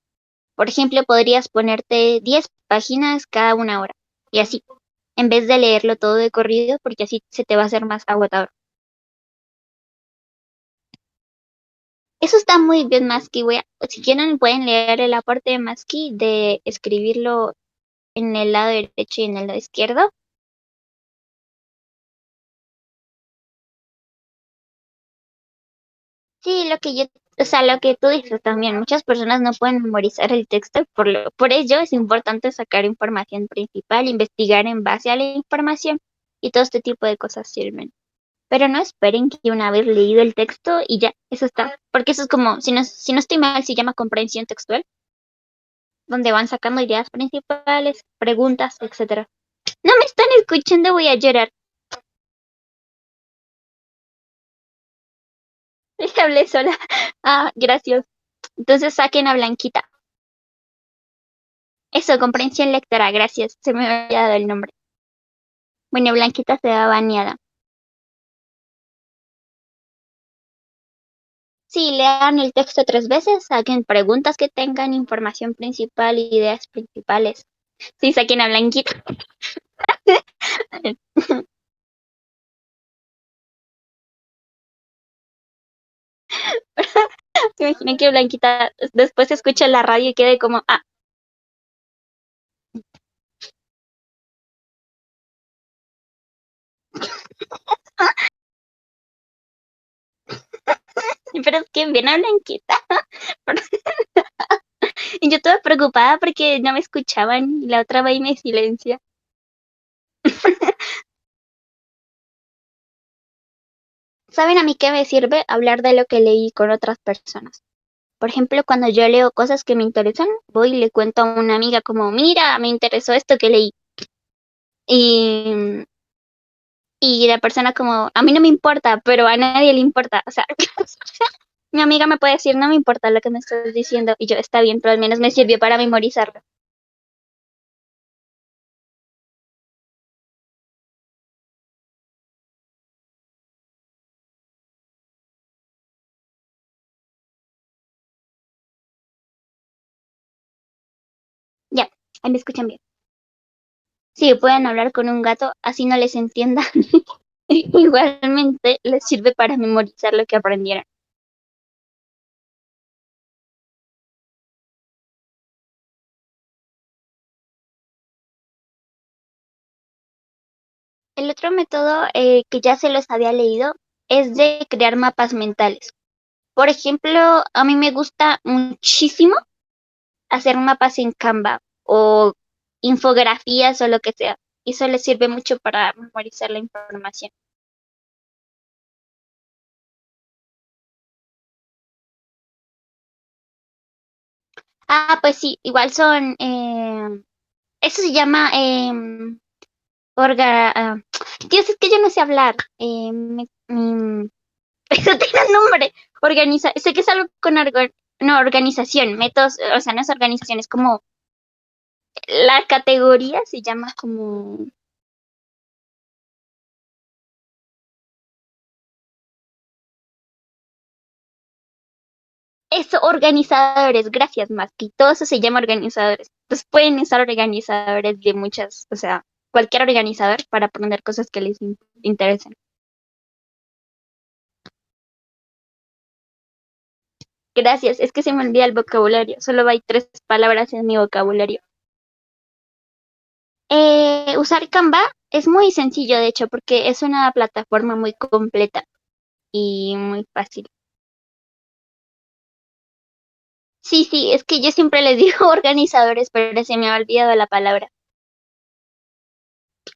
Por ejemplo, podrías ponerte 10 páginas cada una hora y así, en vez de leerlo todo de corrido, porque así se te va a hacer más agotador. Eso está muy bien, Masky. Si quieren, pueden leer el aporte de Masky de escribirlo en el lado derecho y en el lado izquierdo. Sí, o sea, lo que tú dices también, muchas personas no pueden memorizar el texto, por ello es importante sacar información principal, investigar en base a la información y todo este tipo de cosas sirven. Pero no esperen que una vez leído el texto y ya, eso está. Porque eso es como, si no estoy mal, se llama comprensión textual, donde van sacando ideas principales, preguntas, etcétera. No me están escuchando, voy a llorar. Hablé sola. Gracias. Entonces saquen a Blanquita. Eso, comprensión lectora, gracias. Se me había dado el nombre. Bueno, Blanquita se va baneada. Sí, lean el texto 3 veces, saquen preguntas que tengan, información principal, ideas principales. Sí, saquen a Blanquita. Se imaginan que Blanquita después escucha la radio y quede como, pero es que bien a Blanquita. Y yo toda preocupada porque no me escuchaban y la otra va y me silencia. ¿Saben a mí qué me sirve hablar de lo que leí con otras personas? Por ejemplo, cuando yo leo cosas que me interesan, voy y le cuento a una amiga como, mira, me interesó esto que leí. Y, y la persona como, a mí no me importa, pero a nadie le importa. O sea, mi amiga me puede decir, no me importa lo que me estás diciendo. Y yo, está bien, pero al menos me sirvió para memorizarlo. Ya, ahí me escuchan bien. Sí, pueden hablar con un gato, así no les entienda. Igualmente les sirve para memorizar lo que aprendieron. El otro método que ya se los había leído es de crear mapas mentales. Por ejemplo, a mí me gusta muchísimo hacer mapas en Canva o infografías o lo que sea. Y eso les sirve mucho para memorizar la información. Pues sí, igual son, eso se llama, Dios, es que yo no sé hablar. Eso tiene un nombre. Sé que es algo con no, organización, métodos, o sea, no es organización, es como la categoría se llama como, Eso, organizadores, gracias, Maski. Todo eso se llama organizadores. Entonces pueden usar organizadores de muchas, o sea, cualquier organizador para poner cosas que les interesen. Gracias, es que se me olvida el vocabulario. Solo hay 3 palabras en mi vocabulario. Usar Canva es muy sencillo, de hecho, porque es una plataforma muy completa y muy fácil. Sí, sí, es que yo siempre les digo organizadores, pero se me ha olvidado la palabra.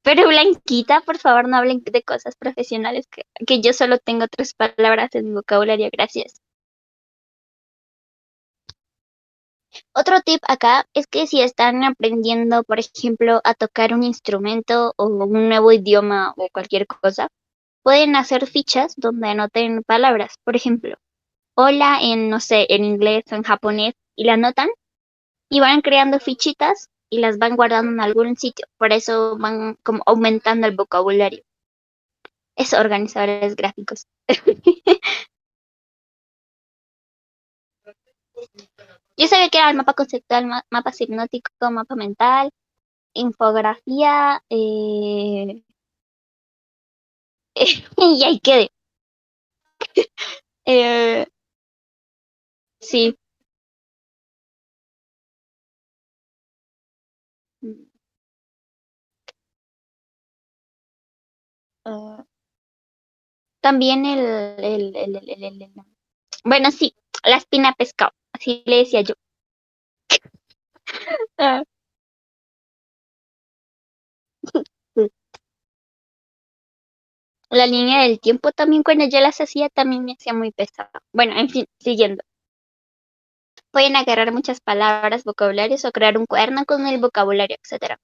Pero Blanquita, por favor, no hablen de cosas profesionales, que yo solo tengo 3 palabras en mi vocabulario, gracias. Otro tip acá es que si están aprendiendo, por ejemplo, a tocar un instrumento o un nuevo idioma o cualquier cosa, pueden hacer fichas donde anoten palabras. Por ejemplo, hola en, no sé, en inglés o en japonés y la anotan y van creando fichitas y las van guardando en algún sitio. Por eso van como aumentando el vocabulario. Es organizadores gráficos. Yo sabía que era el mapa conceptual, mapa hipnótico, mapa mental, infografía, y ahí quedé. Eh, sí. Ah, también bueno, sí, la espina pescado, así le decía yo. Ah, sí. La línea del tiempo también cuando yo las hacía también me hacía muy pesado. Bueno, en fin, siguiendo. Pueden agarrar muchas palabras, vocabularios o crear un cuaderno con el vocabulario, etcétera.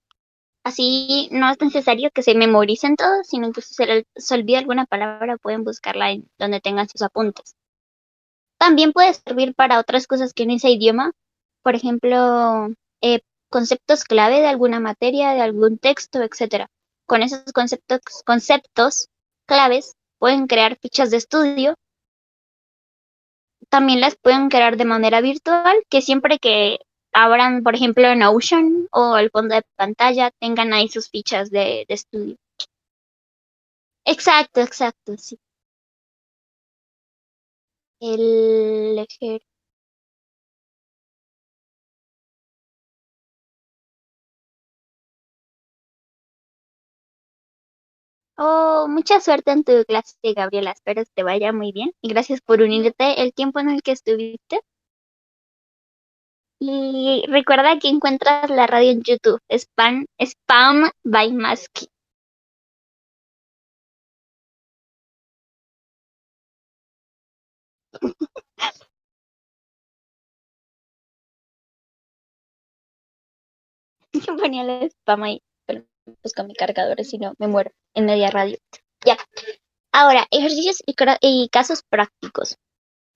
Así no es necesario que se memoricen todos, sino que si se olvida alguna palabra pueden buscarla en donde tengan sus apuntes. También puede servir para otras cosas que en ese idioma, por ejemplo, conceptos clave de alguna materia, de algún texto, etcétera. Con esos conceptos claves pueden crear fichas de estudio. También las pueden crear de manera virtual, que siempre que abran, por ejemplo, en Notion o el fondo de pantalla, tengan ahí sus fichas de estudio. Exacto, exacto, sí. El Oh, mucha suerte en tu clase, Gabriela. Espero que te vaya muy bien. Y gracias por unirte el tiempo en el que estuviste. Y recuerda que encuentras la radio en YouTube. Spam by Masky. Yo ponía el spam ahí. Pero pues con mi cargador, si no me muero en media radio. Ya. Ahora, ejercicios y casos prácticos.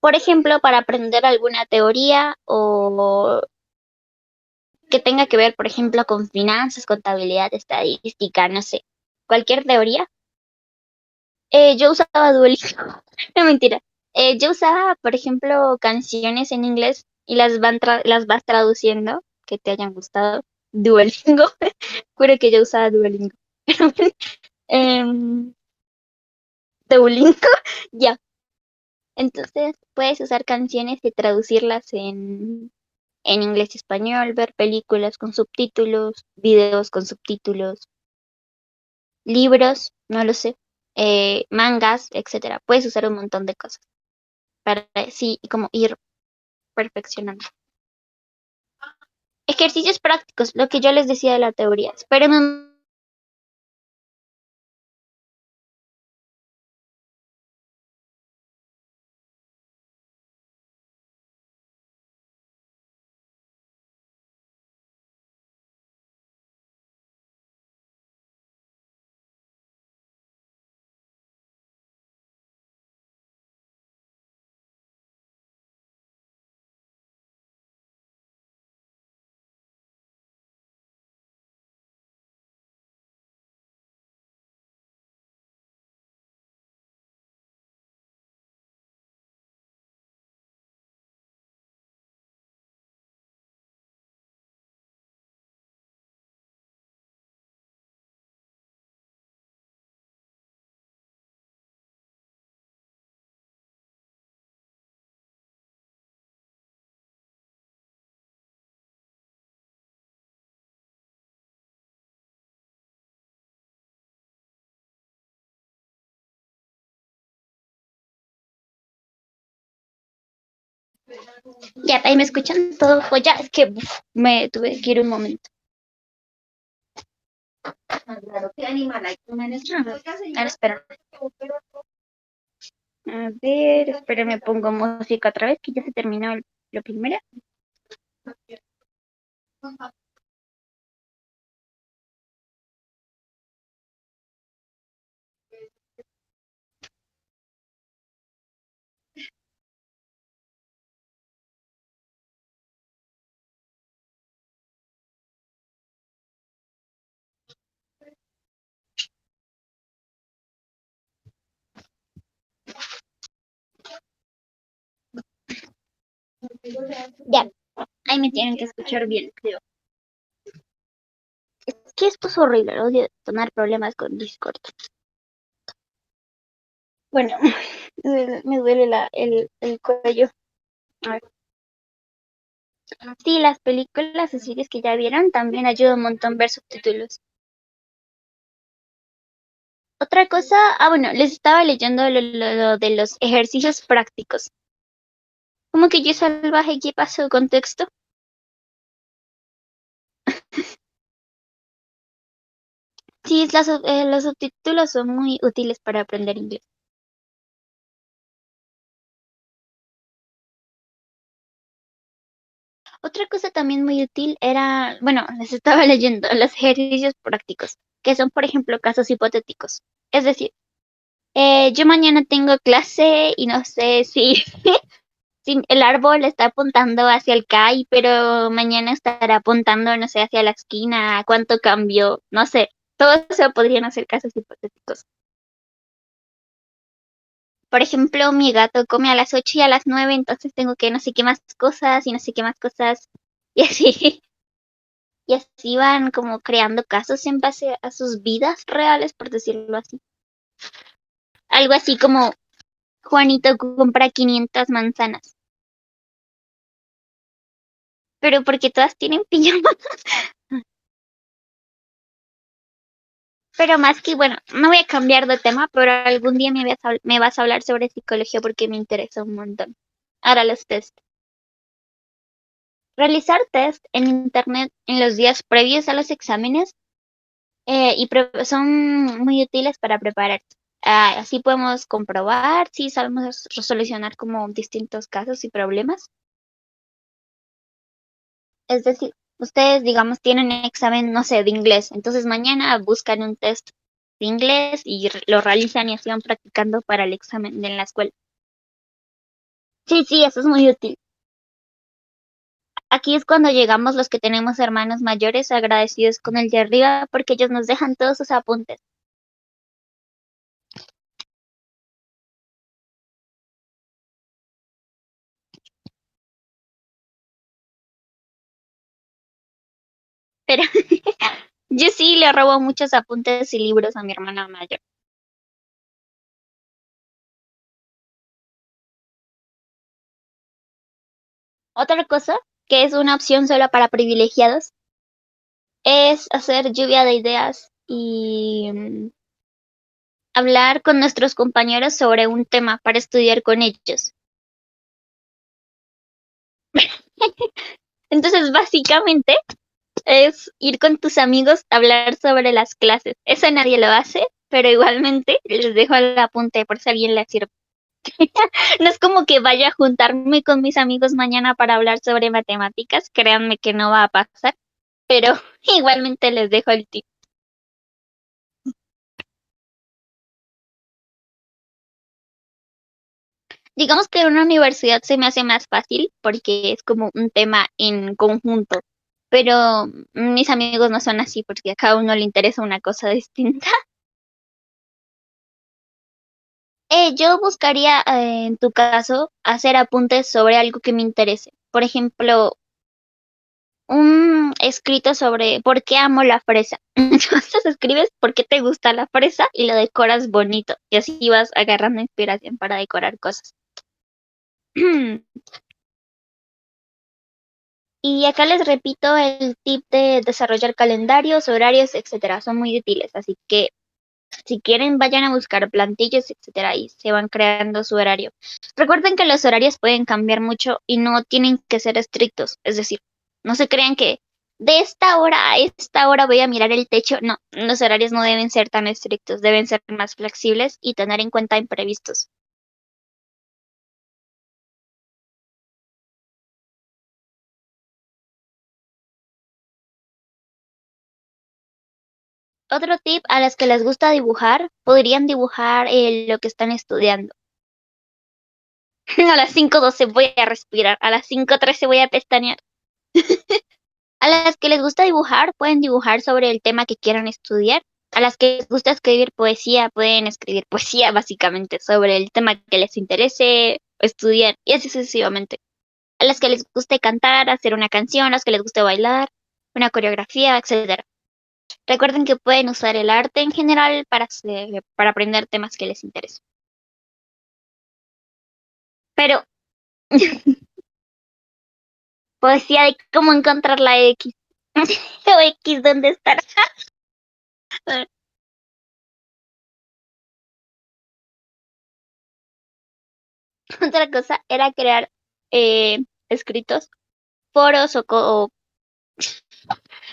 Por ejemplo, para aprender alguna teoría o que tenga que ver, por ejemplo, con finanzas, contabilidad, estadística, no sé, cualquier teoría. Yo usaba Duolingo, no mentira. Yo usaba, por ejemplo, canciones en inglés y las vas traduciendo que te hayan gustado. Duolingo, juro que yo usaba Duolingo. Em, Duolingo, ya. Entonces puedes usar canciones y traducirlas en inglés y español, ver películas con subtítulos, videos con subtítulos, libros, no lo sé, mangas, etcétera. Puedes usar un montón de cosas para así como ir perfeccionando. Ejercicios prácticos, lo que yo les decía de la teoría. Esperen un Ya, ahí me escuchan todo. Pues ya, es que me tuve que ir un momento. ¿Qué animal hay? Ahora espera. A ver, espera, me pongo música otra vez, que ya se terminó lo primero. Ya, ahí me tienen que escuchar bien, creo. Es que esto es horrible, odio tener problemas con Discord. Bueno, me duele el cuello. A ver. Sí, las películas o series que ya vieron también ayuda un montón ver subtítulos. Otra cosa, bueno, les estaba leyendo lo de los ejercicios prácticos. ¿Cómo que yo salvaje? ¿Qué pasó? ¿Contexto? Sí, los subtítulos son muy útiles para aprender inglés. Otra cosa también muy útil era, bueno, les estaba leyendo los ejercicios prácticos, que son, por ejemplo, casos hipotéticos. Es decir, yo mañana tengo clase y no sé si, si el árbol está apuntando hacia el CAI, pero mañana estará apuntando, no sé, hacia la esquina, cuánto cambió, no sé. Todo eso podrían ser casos hipotéticos. Por ejemplo, mi gato come a las 8 y a las 9, entonces tengo que no sé qué más cosas y no sé qué más cosas. Y así, y así van como creando casos en base a sus vidas reales, por decirlo así. Algo así como Juanito compra 500 manzanas, pero porque todas tienen pijama. Pero más que, bueno, no voy a cambiar de tema, pero algún día me vas a hablar sobre psicología porque me interesa un montón. Ahora los test. Realizar test en internet en los días previos a los exámenes son muy útiles para prepararse. Así podemos comprobar si sabemos solucionar como distintos casos y problemas. Es decir, ustedes, digamos, tienen un examen, no sé, de inglés. Entonces mañana buscan un test de inglés y lo realizan y así van practicando para el examen en la escuela. Sí, sí, eso es muy útil. Aquí es cuando llegamos los que tenemos hermanos mayores agradecidos con el de arriba porque ellos nos dejan todos sus apuntes. Pero yo sí le robo muchos apuntes y libros a mi hermana mayor. Otra cosa, que es una opción solo para privilegiados, es hacer lluvia de ideas y hablar con nuestros compañeros sobre un tema para estudiar con ellos. Entonces, básicamente, es ir con tus amigos a hablar sobre las clases. Eso nadie lo hace, pero igualmente les dejo el apunte por si a alguien le sirve. No es como que vaya a juntarme con mis amigos mañana para hablar sobre matemáticas, créanme que no va a pasar, pero igualmente les dejo el tip. Digamos que en una universidad se me hace más fácil porque es como un tema en conjunto, pero mis amigos no son así porque a cada uno le interesa una cosa distinta. Yo buscaría, en tu caso, hacer apuntes sobre algo que me interese. Por ejemplo, un escrito sobre por qué amo la fresa. Entonces escribes por qué te gusta la fresa y lo decoras bonito. Y así vas agarrando inspiración para decorar cosas. Y acá les repito el tip de desarrollar calendarios, horarios, etcétera. Son muy útiles, así que Si quieren, vayan a buscar plantillas, etcétera, y se van creando su horario. Recuerden que los horarios pueden cambiar mucho y no tienen que ser estrictos. Es decir, no se crean que de esta hora a esta hora voy a mirar el techo. No, los horarios no deben ser tan estrictos, deben ser más flexibles y tener en cuenta imprevistos. Otro tip, a las que les gusta dibujar, podrían dibujar lo que están estudiando. A las 5:12 voy a respirar, a las 5:13 voy a pestañear. A las que les gusta dibujar, pueden dibujar sobre el tema que quieran estudiar. A las que les gusta escribir poesía, pueden escribir poesía básicamente sobre el tema que les interese estudiar y así sucesivamente. A las que les guste cantar, hacer una canción, a las que les guste bailar, una coreografía, etcétera. Recuerden que pueden usar el arte en general para aprender temas que les interesen. Pero, poesía de cómo encontrar la X. O X, ¿dónde estará? Otra cosa era crear escritos, foros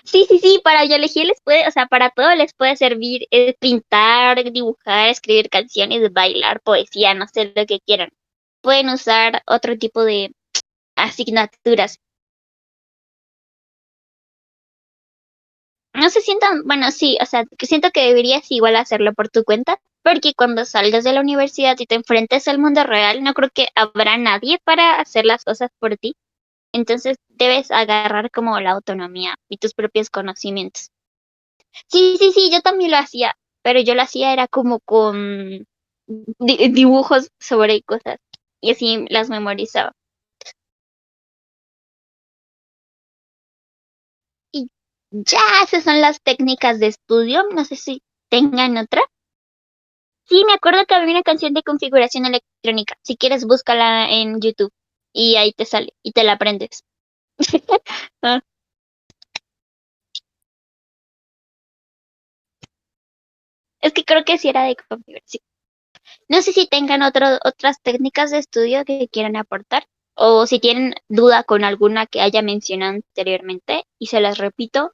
Sí, sí, sí, para biología les puede, o sea, para todo les puede servir pintar, dibujar, escribir canciones, bailar, poesía, no sé lo que quieran. Pueden usar otro tipo de asignaturas. No se sientan, bueno, sí, o sea, que siento que deberías igual hacerlo por tu cuenta, porque cuando salgas de la universidad y te enfrentes al mundo real, no creo que habrá nadie para hacer las cosas por ti. Entonces debes agarrar como la autonomía y tus propios conocimientos. Sí, sí, sí, yo también lo hacía, pero yo lo hacía era como con dibujos sobre cosas y así las memorizaba. Y ya, esas son las técnicas de estudio. No sé si tengan otra. Sí, me acuerdo que había una canción de configuración electrónica. Si quieres, búscala en YouTube y ahí te sale y te la aprendes. Ah, es que creo que sí era de configuración. No sé si tengan otras técnicas de estudio que quieran aportar o si tienen duda con alguna que haya mencionado anteriormente y se las repito.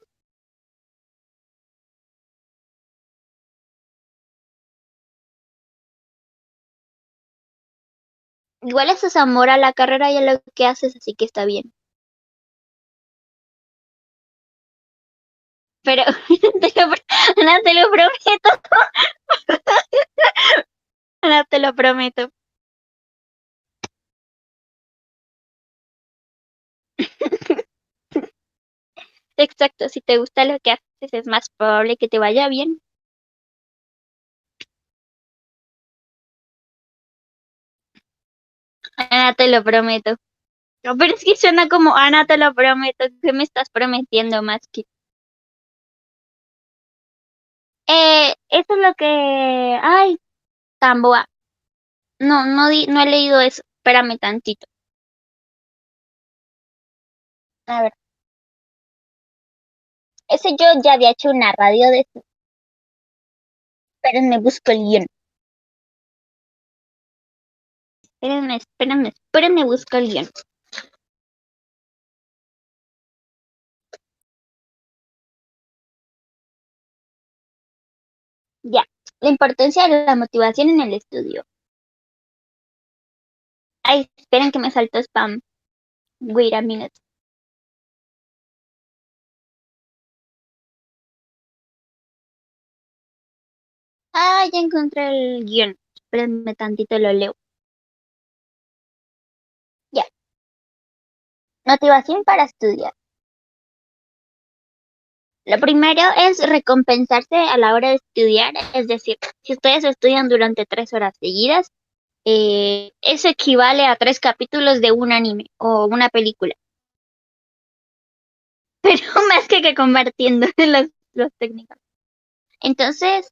Igual eso es amor a la carrera y a lo que haces, así que está bien. Pero no te lo prometo, no te lo prometo. Exacto, si te gusta lo que haces es más probable que te vaya bien. Ana, te lo prometo. No, pero es que suena como Ana, te lo prometo. ¿Qué me estás prometiendo más que? Eso es lo que. Ay, Tamboa. No, no he leído eso. Espérame tantito. A ver, ese yo ya había hecho una radio de eso. Espérenme, busco el guión. Espérenme, busco el guión. Ya. La importancia de la motivación en el estudio. Ay, esperen que me saltó spam. Wait a minute. Ah, ya encontré el guión. Espérenme tantito, lo leo. Ya. Motivación para estudiar. Lo primero es recompensarse a la hora de estudiar, es decir, si ustedes estudian durante 3 horas seguidas, eso equivale a 3 capítulos de un anime o una película, pero más que compartiendo las técnicas. Entonces,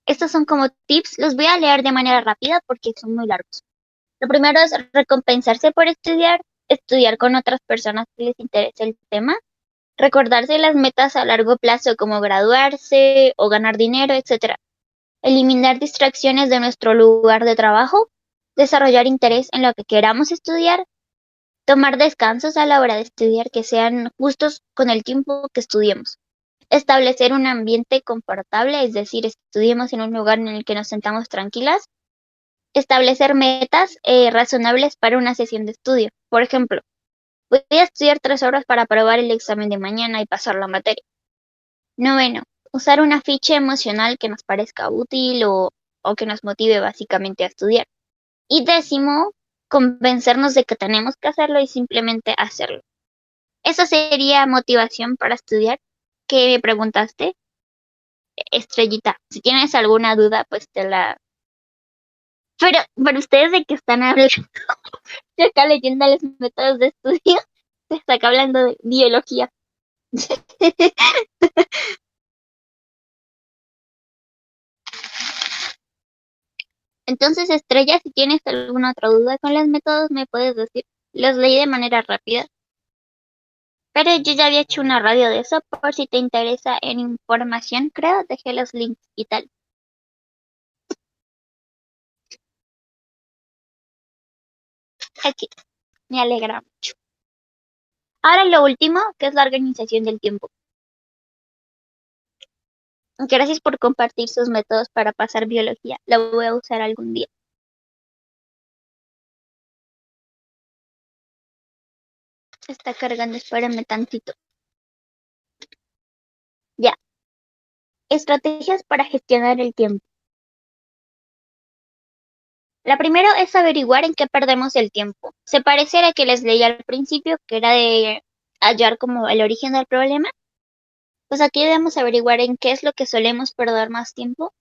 estos son como tips, los voy a leer de manera rápida porque son muy largos. Lo primero es recompensarse por estudiar, estudiar con otras personas que les interese el tema, recordarse las metas a largo plazo como graduarse o ganar dinero, etcétera. eliminar distracciones de nuestro lugar de trabajo, desarrollar interés en lo que queramos estudiar, tomar descansos a la hora de estudiar que sean justos con el tiempo que estudiemos. Establecer un ambiente confortable, es decir, estudiemos en un lugar en el que nos sentamos tranquilas. Establecer metas razonables para una sesión de estudio. Por ejemplo, voy a estudiar 3 horas para aprobar el examen de mañana y pasar la materia. Noveno, usar una ficha emocional que nos parezca útil o que nos motive básicamente a estudiar. Y décimo, convencernos de que tenemos que hacerlo y simplemente hacerlo. Esa sería motivación para estudiar. ¿Qué me preguntaste? Estrellita, si tienes alguna duda, pues te la... Pero ustedes de qué están hablando, yo acá leyendo los métodos de estudio, se está acá hablando de biología. Entonces, Estrella, si tienes alguna otra duda con los métodos, me puedes decir. Los leí de manera rápida, pero yo ya había hecho una radio de eso, por si te interesa en información, creo, dejé los links y tal. Aquí, me alegra mucho. Ahora lo último, que es la organización del tiempo. Gracias por compartir sus métodos para pasar biología. Lo voy a usar algún día. Está cargando, espérame tantito. Ya. Estrategias para gestionar el tiempo. La primera es averiguar en qué perdemos el tiempo. Se parece a la que les leí al principio, que era de hallar como el origen del problema. Pues aquí debemos averiguar en qué es lo que solemos perder más tiempo.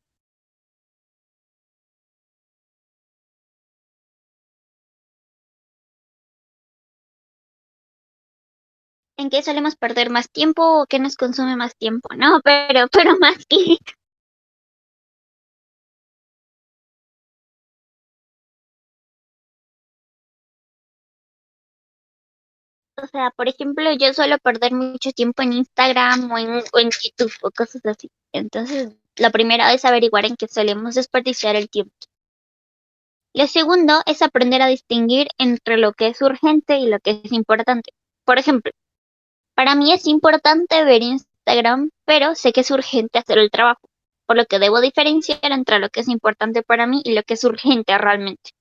En qué solemos perder más tiempo o qué nos consume más tiempo, ¿no? Pero más que... O sea, por ejemplo, yo suelo perder mucho tiempo en Instagram o en YouTube o cosas así. Entonces, la primera es averiguar en qué solemos desperdiciar el tiempo. Lo segundo es aprender a distinguir entre lo que es urgente y lo que es importante. Por ejemplo, para mí es importante ver Instagram, pero sé que es urgente hacer el trabajo, por lo que debo diferenciar entre lo que es importante para mí y lo que es urgente realmente.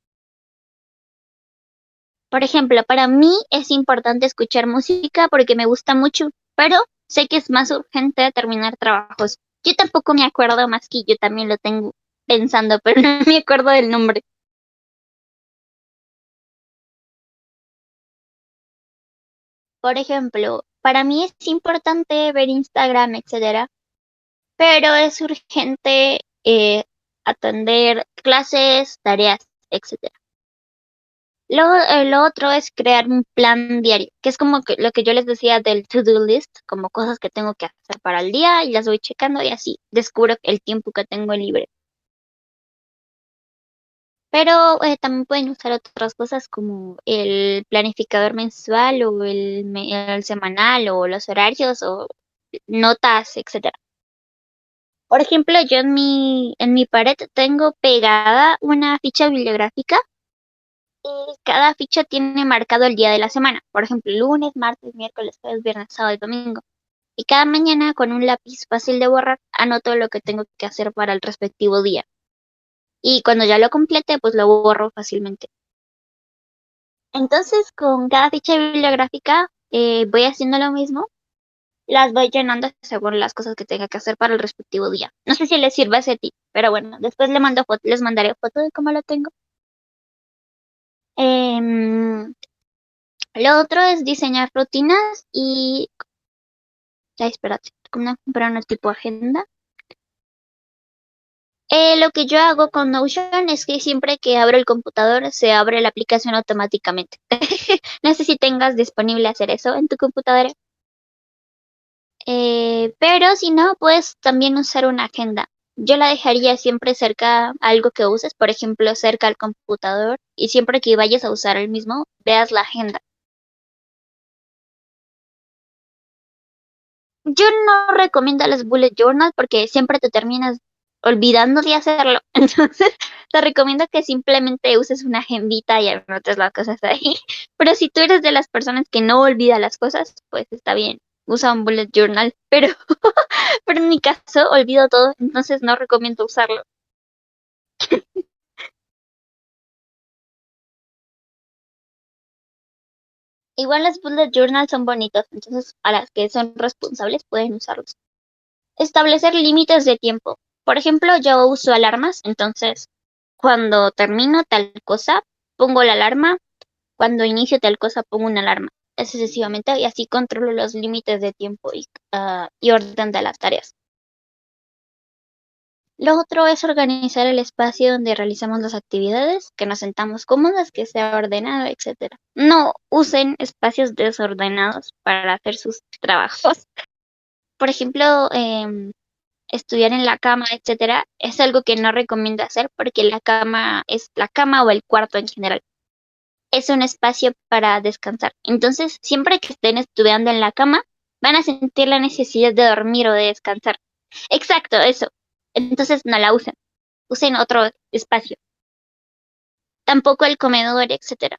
Por ejemplo, para mí es importante escuchar música porque me gusta mucho, pero sé que es más urgente terminar trabajos. Yo tampoco me acuerdo más que yo también lo tengo pensando, pero no me acuerdo del nombre. Por ejemplo, para mí es importante ver Instagram, etcétera, pero es urgente atender clases, tareas, etcétera. Lo otro es crear un plan diario, que es como que lo que yo les decía del to-do list, como cosas que tengo que hacer para el día y las voy checando y así descubro el tiempo que tengo libre. Pero también pueden usar otras cosas como el planificador mensual o el semanal o los horarios o notas, etcétera. Por ejemplo, yo en mi pared tengo pegada una ficha bibliográfica y cada ficha tiene marcado el día de la semana. Por ejemplo, lunes, martes, miércoles, jueves, viernes, sábado y domingo. Y cada mañana con un lápiz fácil de borrar anoto lo que tengo que hacer para el respectivo día. Y cuando ya lo complete, pues lo borro fácilmente. Entonces, con cada ficha bibliográfica voy haciendo lo mismo. Las voy llenando según las cosas que tenga que hacer para el respectivo día. No sé si les sirve ese tip, pero bueno, después les mandaré foto de cómo lo tengo. Em, lo otro es diseñar rutinas y... Ya, espérate, ¿cómo comprar una tipo agenda? Lo que yo hago con Notion es que siempre que abro el computador se abre la aplicación automáticamente. No sé si tengas disponible hacer eso en tu computadora. Pero si no, puedes también usar una agenda. Yo la dejaría siempre cerca a algo que uses, por ejemplo, cerca al computador, y siempre que vayas a usar el mismo, veas la agenda. Yo no recomiendo las bullet journal porque siempre te terminas olvidando de hacerlo. Entonces, te recomiendo que simplemente uses una agendita y anotes las cosas ahí. Pero si tú eres de las personas que no olvida las cosas, pues está bien. Usa un bullet journal. Pero en mi caso, olvido todo, entonces no recomiendo usarlo. Igual los bullet journals son bonitos, entonces a las que son responsables pueden usarlos. Establecer límites de tiempo. Por ejemplo, yo uso alarmas, entonces cuando termino tal cosa, pongo la alarma, cuando inicio tal cosa, pongo una alarma. Es sucesivamente, y así controlo los límites de tiempo y orden de las tareas. Lo otro es organizar el espacio donde realizamos las actividades, que nos sentamos cómodas, que sea ordenado, etcétera. No usen espacios desordenados para hacer sus trabajos. Por ejemplo, estudiar en la cama, etcétera, es algo que no recomiendo hacer porque la cama es la cama o el cuarto en general. Es un espacio para descansar. Entonces, siempre que estén estudiando en la cama, van a sentir la necesidad de dormir o de descansar. Exacto, eso. Entonces, no la usen. Usen otro espacio. Tampoco el comedor, etcétera.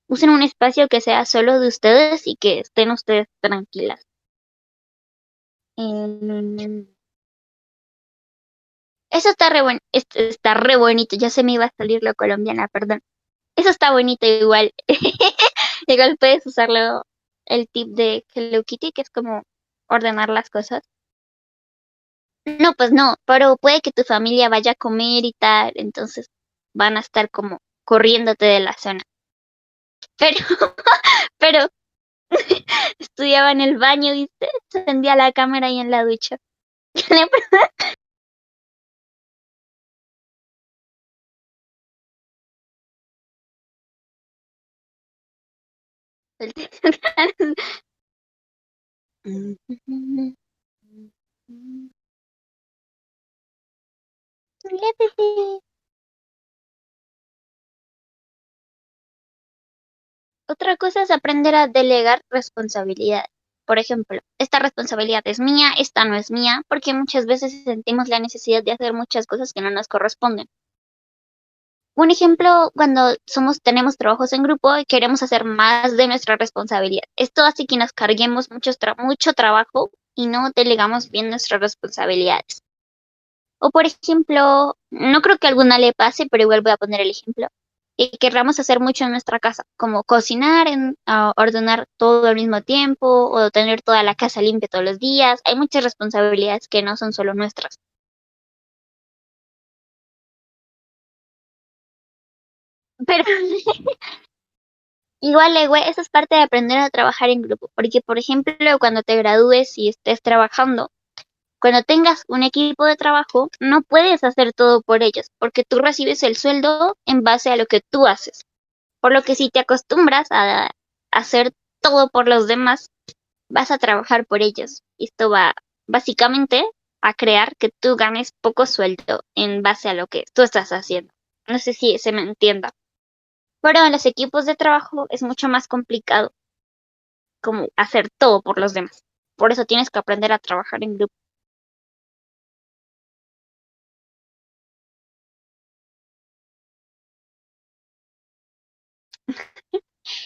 Usen un espacio que sea solo de ustedes y que estén ustedes tranquilas. Em, Eso está re bueno, está re bonito. Ya se me iba a salir lo colombiana, perdón. Eso está bonito igual. Igual puedes usarlo el tip de Hello Kitty, que es como ordenar las cosas. No, pues no, pero puede que tu familia vaya a comer y tal, entonces van a estar como corriéndote de la zona. Pero, pero estudiaba en el baño, ¿viste? Encendía la cámara y en la ducha. Otra cosa es aprender a delegar responsabilidades. Por ejemplo, esta responsabilidad es mía, esta no es mía, porque muchas veces sentimos la necesidad de hacer muchas cosas que no nos corresponden. Un ejemplo, cuando tenemos trabajos en grupo y queremos hacer más de nuestra responsabilidad. Esto hace que nos carguemos mucho trabajo y no delegamos bien nuestras responsabilidades. O por ejemplo, no creo que a alguna le pase, pero igual voy a poner el ejemplo, que querramos hacer mucho en nuestra casa, como cocinar, ordenar todo al mismo tiempo o tener toda la casa limpia todos los días. Hay muchas responsabilidades que no son solo nuestras. Pero igual, güey, eso es parte de aprender a trabajar en grupo, porque por ejemplo, cuando te gradúes y estés trabajando, cuando tengas un equipo de trabajo, no puedes hacer todo por ellos, porque tú recibes el sueldo en base a lo que tú haces. Por lo que si te acostumbras a hacer todo por los demás, vas a trabajar por ellos. Y esto va básicamente a crear que tú ganes poco sueldo en base a lo que tú estás haciendo. No sé si se me entienda. Pero en los equipos de trabajo es mucho más complicado como hacer todo por los demás. Por eso tienes que aprender a trabajar en grupo.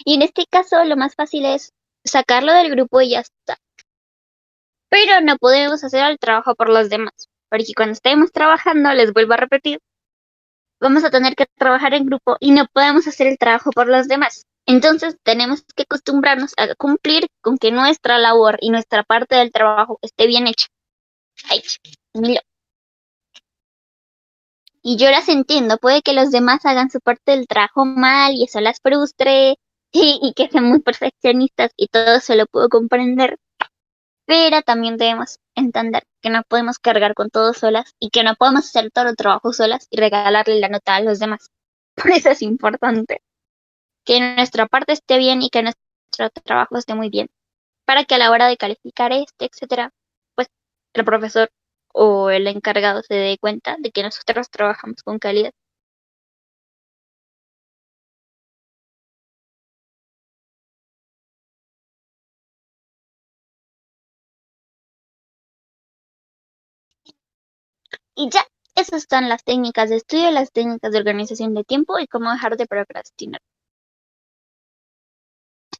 Y en este caso lo más fácil es sacarlo del grupo y ya está. Pero no podemos hacer el trabajo por los demás. Porque cuando estemos trabajando, les vuelvo a repetir, vamos a tener que trabajar en grupo y no podemos hacer el trabajo por los demás. Entonces tenemos que acostumbrarnos a cumplir con que nuestra labor y nuestra parte del trabajo esté bien hecha. Ay, Milo. Y yo las entiendo, puede que los demás hagan su parte del trabajo mal y eso las frustre y que sean muy perfeccionistas y todo eso lo puedo comprender, pero también debemos entender que no podemos cargar con todo solas y que no podemos hacer todo el trabajo solas y regalarle la nota a los demás. Por eso es importante que nuestra parte esté bien y que nuestro trabajo esté muy bien, para que a la hora de calificar este, etcétera, pues el profesor o el encargado se dé cuenta de que nosotros trabajamos con calidad. Y ya, Esas son las técnicas de estudio, las técnicas de organización de tiempo y cómo dejar de procrastinar.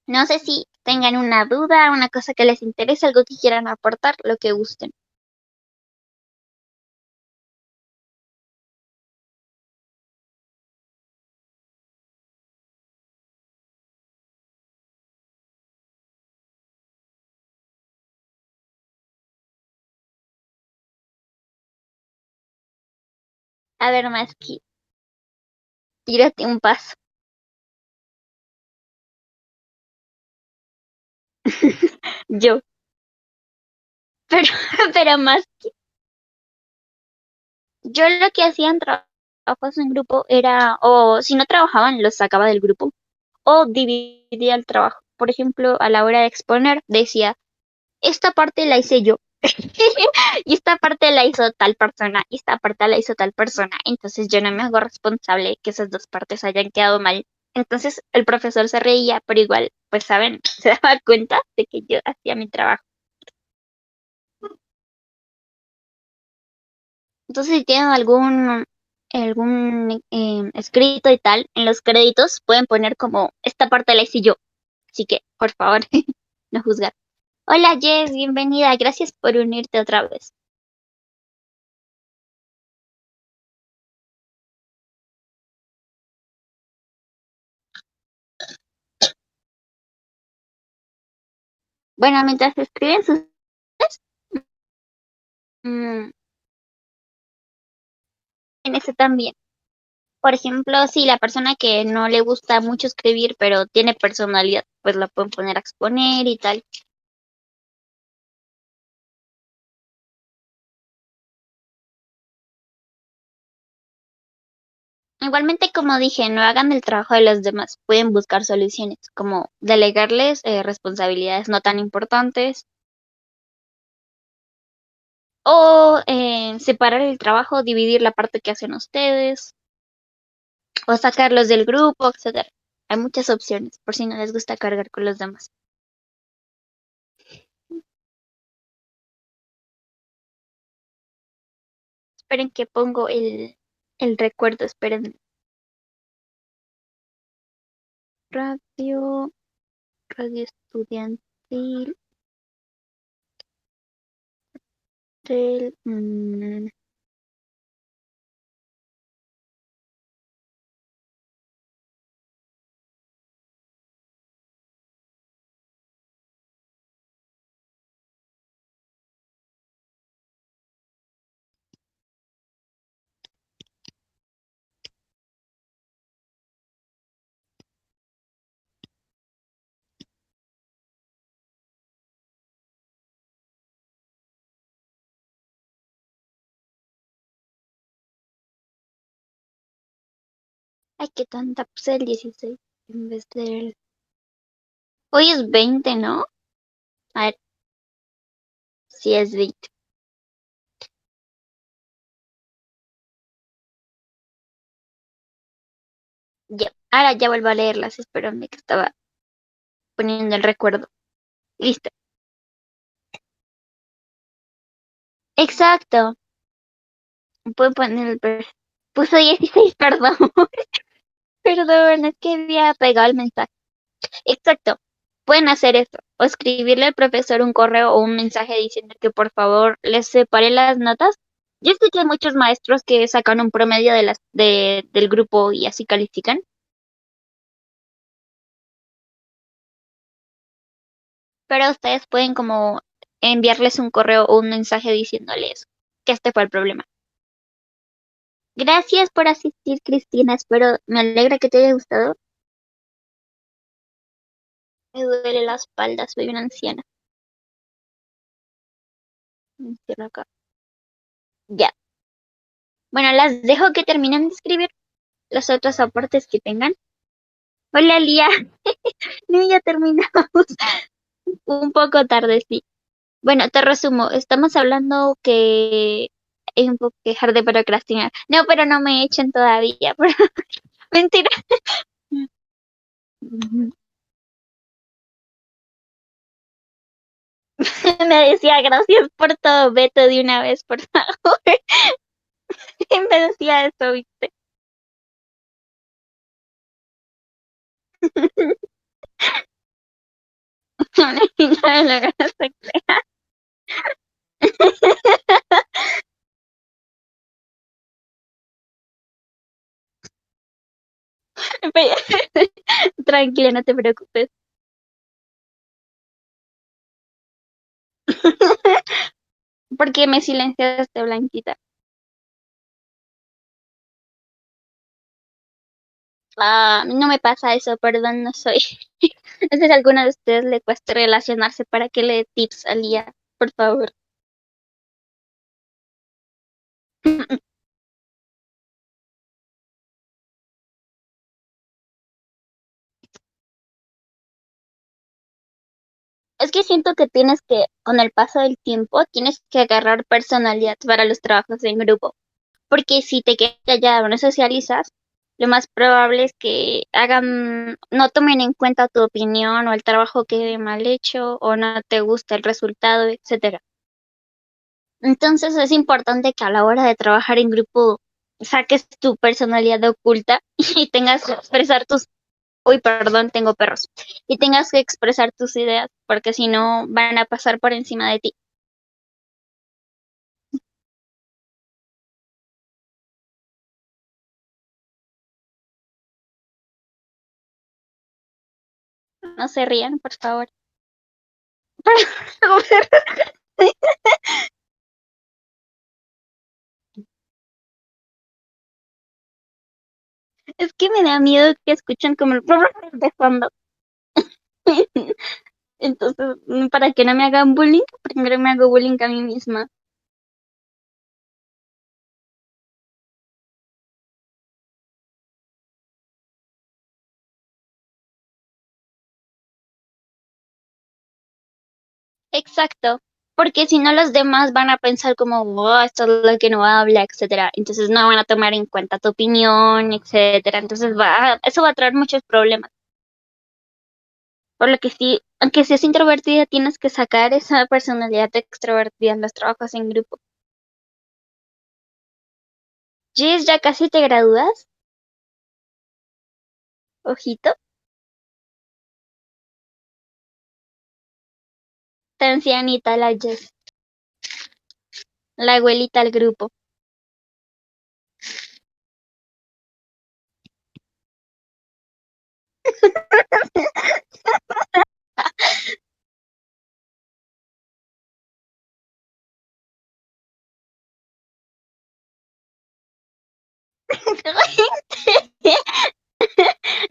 No sé si tengan una duda, una cosa que les interese, algo que quieran aportar, lo que gusten. A ver, Maski, tírate un paso. Yo, pero, pero más, yo lo que hacía en trabajos en grupo era, o si no trabajaban, los sacaba del grupo, o dividía el trabajo. Por ejemplo, a la hora de exponer, decía, esta parte la hice yo. Y esta parte la hizo tal persona, y esta parte la hizo tal persona. Entonces yo no me hago responsable que esas dos partes hayan quedado mal. Entonces el profesor se reía, pero igual, pues saben, se daba cuenta de que yo hacía mi trabajo. Entonces si tienen algún escrito y tal, en los créditos pueden poner como, esta parte la hice yo. Así que, por favor, no juzgar. Hola Jess, bienvenida. Gracias por unirte otra vez. Bueno, mientras escriben sus... mm, en ese también. Por ejemplo, si la persona que no le gusta mucho escribir, pero tiene personalidad, pues la pueden poner a exponer y tal. Igualmente, como dije, no hagan el trabajo de los demás. Pueden buscar soluciones, como delegarles responsabilidades no tan importantes o separar el trabajo, dividir la parte que hacen ustedes o sacarlos del grupo, etcétera. Hay muchas opciones por si no les gusta cargar con los demás. Esperen que pongo el recuerdo, esperen. Radio, radio estudiantil del... Ay, qué tanta, pues el 16 en vez del... Hoy es 20, ¿no? A ver, si es 20. Ya, ahora ya vuelvo a leerlas, espérame que estaba poniendo el recuerdo. Listo. Exacto. Puedo poner el... Puso 16, perdón. Perdón, es que había pegado el mensaje. Exacto. Pueden hacer esto. O escribirle al profesor un correo o un mensaje diciendo que por favor les separe las notas. Yo sé que hay muchos maestros que sacan un promedio del grupo y así califican. Pero ustedes pueden como enviarles un correo o un mensaje diciéndoles que este fue el problema. Gracias por asistir, Cristina. Espero, me alegra que te haya gustado. Me duele la espalda, soy una anciana. Me encierro acá. Ya. Bueno, las dejo que terminen de escribir los otros aportes que tengan. Hola, Lía. No, ya terminamos. Un poco tarde, sí. Bueno, te resumo. Estamos hablando que hay un poco que dejar de procrastinar. No, pero no me echen todavía. Mentira. Me decía, gracias por todo, Beto, de una vez, por favor. Me decía eso, ¿viste? Una niña de la grasa. Tranquila, no te preocupes. ¿Por qué me silenciaste, Blanquita? Ah, no me pasa eso, perdón, no soy. No sé si a alguno de ustedes le cuesta relacionarse para que le dé tips al día, por favor. Es que siento que tienes que, con el paso del tiempo, tienes que agarrar personalidad para los trabajos en grupo. Porque si te quedas callado o no socializas, lo más probable es que no tomen en cuenta tu opinión o el trabajo quede mal hecho o no te gusta el resultado, etcétera. Entonces es importante que a la hora de trabajar en grupo saques tu personalidad oculta y tengas que expresar uy, perdón, tengo perros, y tengas que expresar tus ideas, porque si no van a pasar por encima de ti. No se rían, por favor. Es que me da miedo que escuchen como el de fondo. Entonces, para que no me hagan bullying, primero me hago bullying a mí misma. Exacto, porque si no los demás van a pensar como, oh, esto es lo que no habla, etcétera. Entonces no van a tomar en cuenta tu opinión, etcétera. Entonces eso va a traer muchos problemas. Por lo que sí, aunque seas introvertida, tienes que sacar esa personalidad extrovertida en los trabajos en grupo. Jess, ya casi te gradúas, ojito, tan ancianita la Jess, la abuelita del grupo.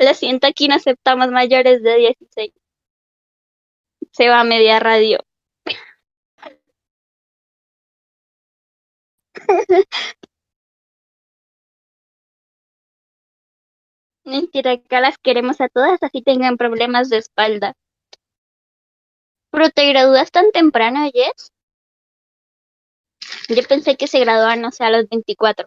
Lo siento, aquí no aceptamos mayores de 16. Se va a media radio. Mentira, acá las queremos a todas, así tengan problemas de espalda. Pero te gradúas tan temprano, Jess. Yo pensé que se graduaban, no sé, a los 24.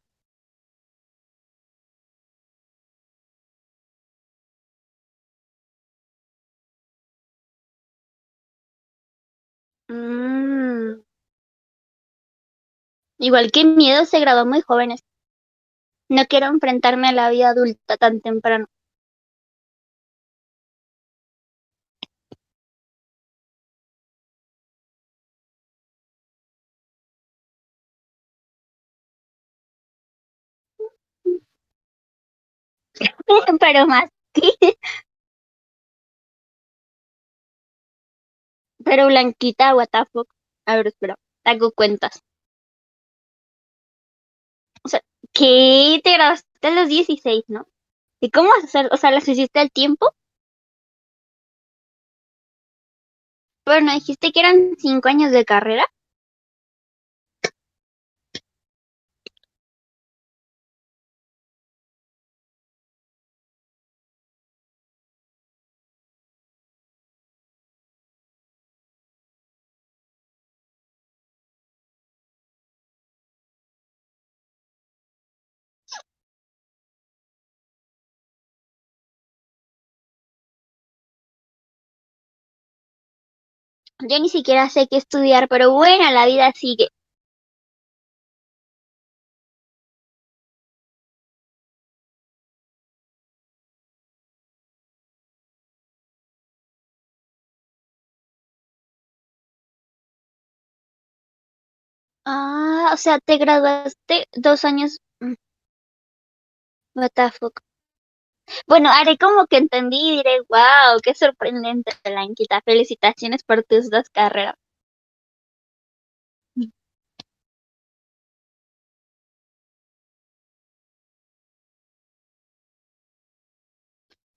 Mm, igual que miedo se graduó muy jóvenes. No quiero enfrentarme a la vida adulta tan temprano. Pero más. Pero Blanquita, what the fuck. A ver, espera. Hago cuentas. O sea, ¿qué? Te graduaste a los 16, ¿no? ¿Y cómo vas a hacer? O sea, ¿las hiciste al tiempo? Pero no dijiste que eran 5 años de carrera. Yo ni siquiera sé qué estudiar, pero bueno, la vida sigue. Ah, o sea, te graduaste 2 años. What the fuck. Bueno, haré como que entendí y diré, wow, qué sorprendente, Blanquita. Felicitaciones por tus dos carreras.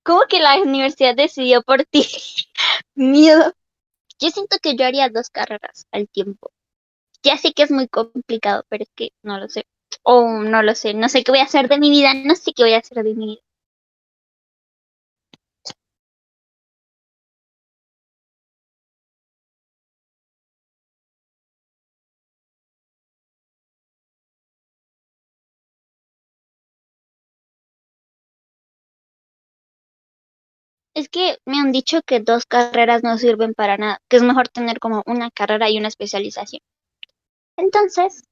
¿Cómo que la universidad decidió por ti? Miedo. Yo siento que yo haría dos carreras al tiempo. Ya sé que es muy complicado, pero es que no lo sé. O no lo sé. No sé qué voy a hacer de mi vida. No sé qué voy a hacer de mi vida. Es que me han dicho que dos carreras no sirven para nada, que es mejor tener como una carrera y una especialización. Entonces,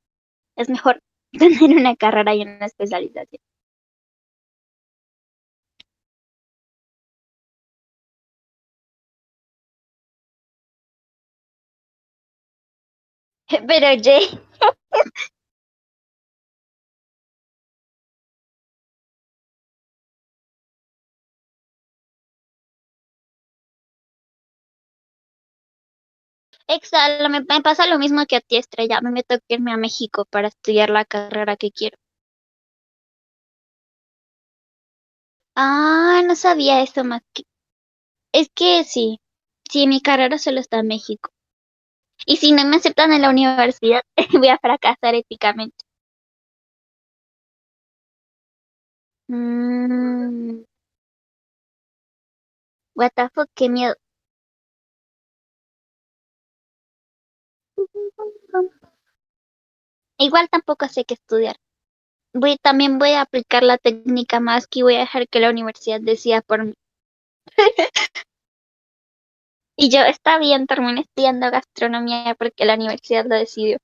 es mejor tener una carrera y una especialización. Pero Jay, exacto, me pasa lo mismo que a ti, Estrella. Me toca irme a México para estudiar la carrera que quiero. Ah, no sabía eso más que. Es que sí, sí, mi carrera solo está en México. Y si no me aceptan en la universidad, voy a fracasar éticamente. Mmm, what the fuck, qué miedo. Igual tampoco sé qué estudiar. También voy a aplicar la técnica más que voy a dejar que la universidad decida por mí. Y yo, está bien, terminé estudiando gastronomía porque la universidad lo decidió.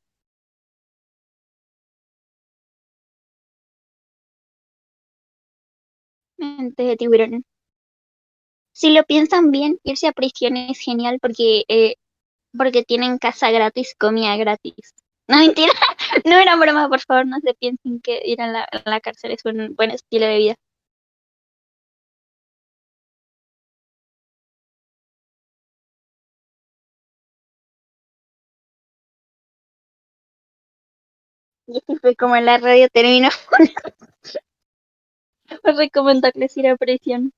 Mente de tiburón. Si lo piensan bien, irse a prisión es genial porque tienen casa gratis, comida gratis. No, mentira, no era broma, por favor, no se piensen que ir a la cárcel es un buen estilo de vida. Y así fue como la radio terminó por recomendarles ir a prisión.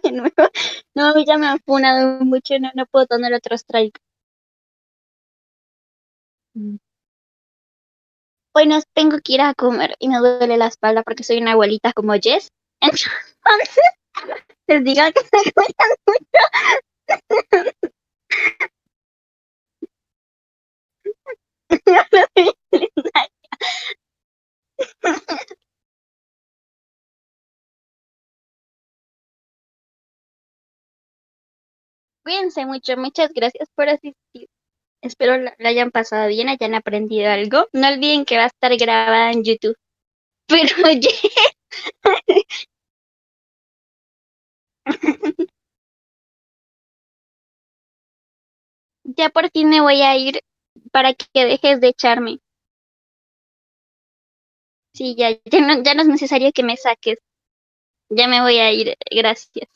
De nuevo. No, a mí ya me han funado mucho, no, no puedo tener otro strike. Mm. Bueno, tengo que ir a comer y me duele la espalda porque soy una abuelita como Jess. Entonces, les digo que se cuidan mucho. Cuídense mucho, muchas gracias por asistir. Espero la hayan pasado bien, hayan aprendido algo. No olviden que va a estar grabada en YouTube. Pero oye, ya por fin me voy a ir para que dejes de echarme. Sí, ya no es necesario que me saques. Ya me voy a ir. Gracias.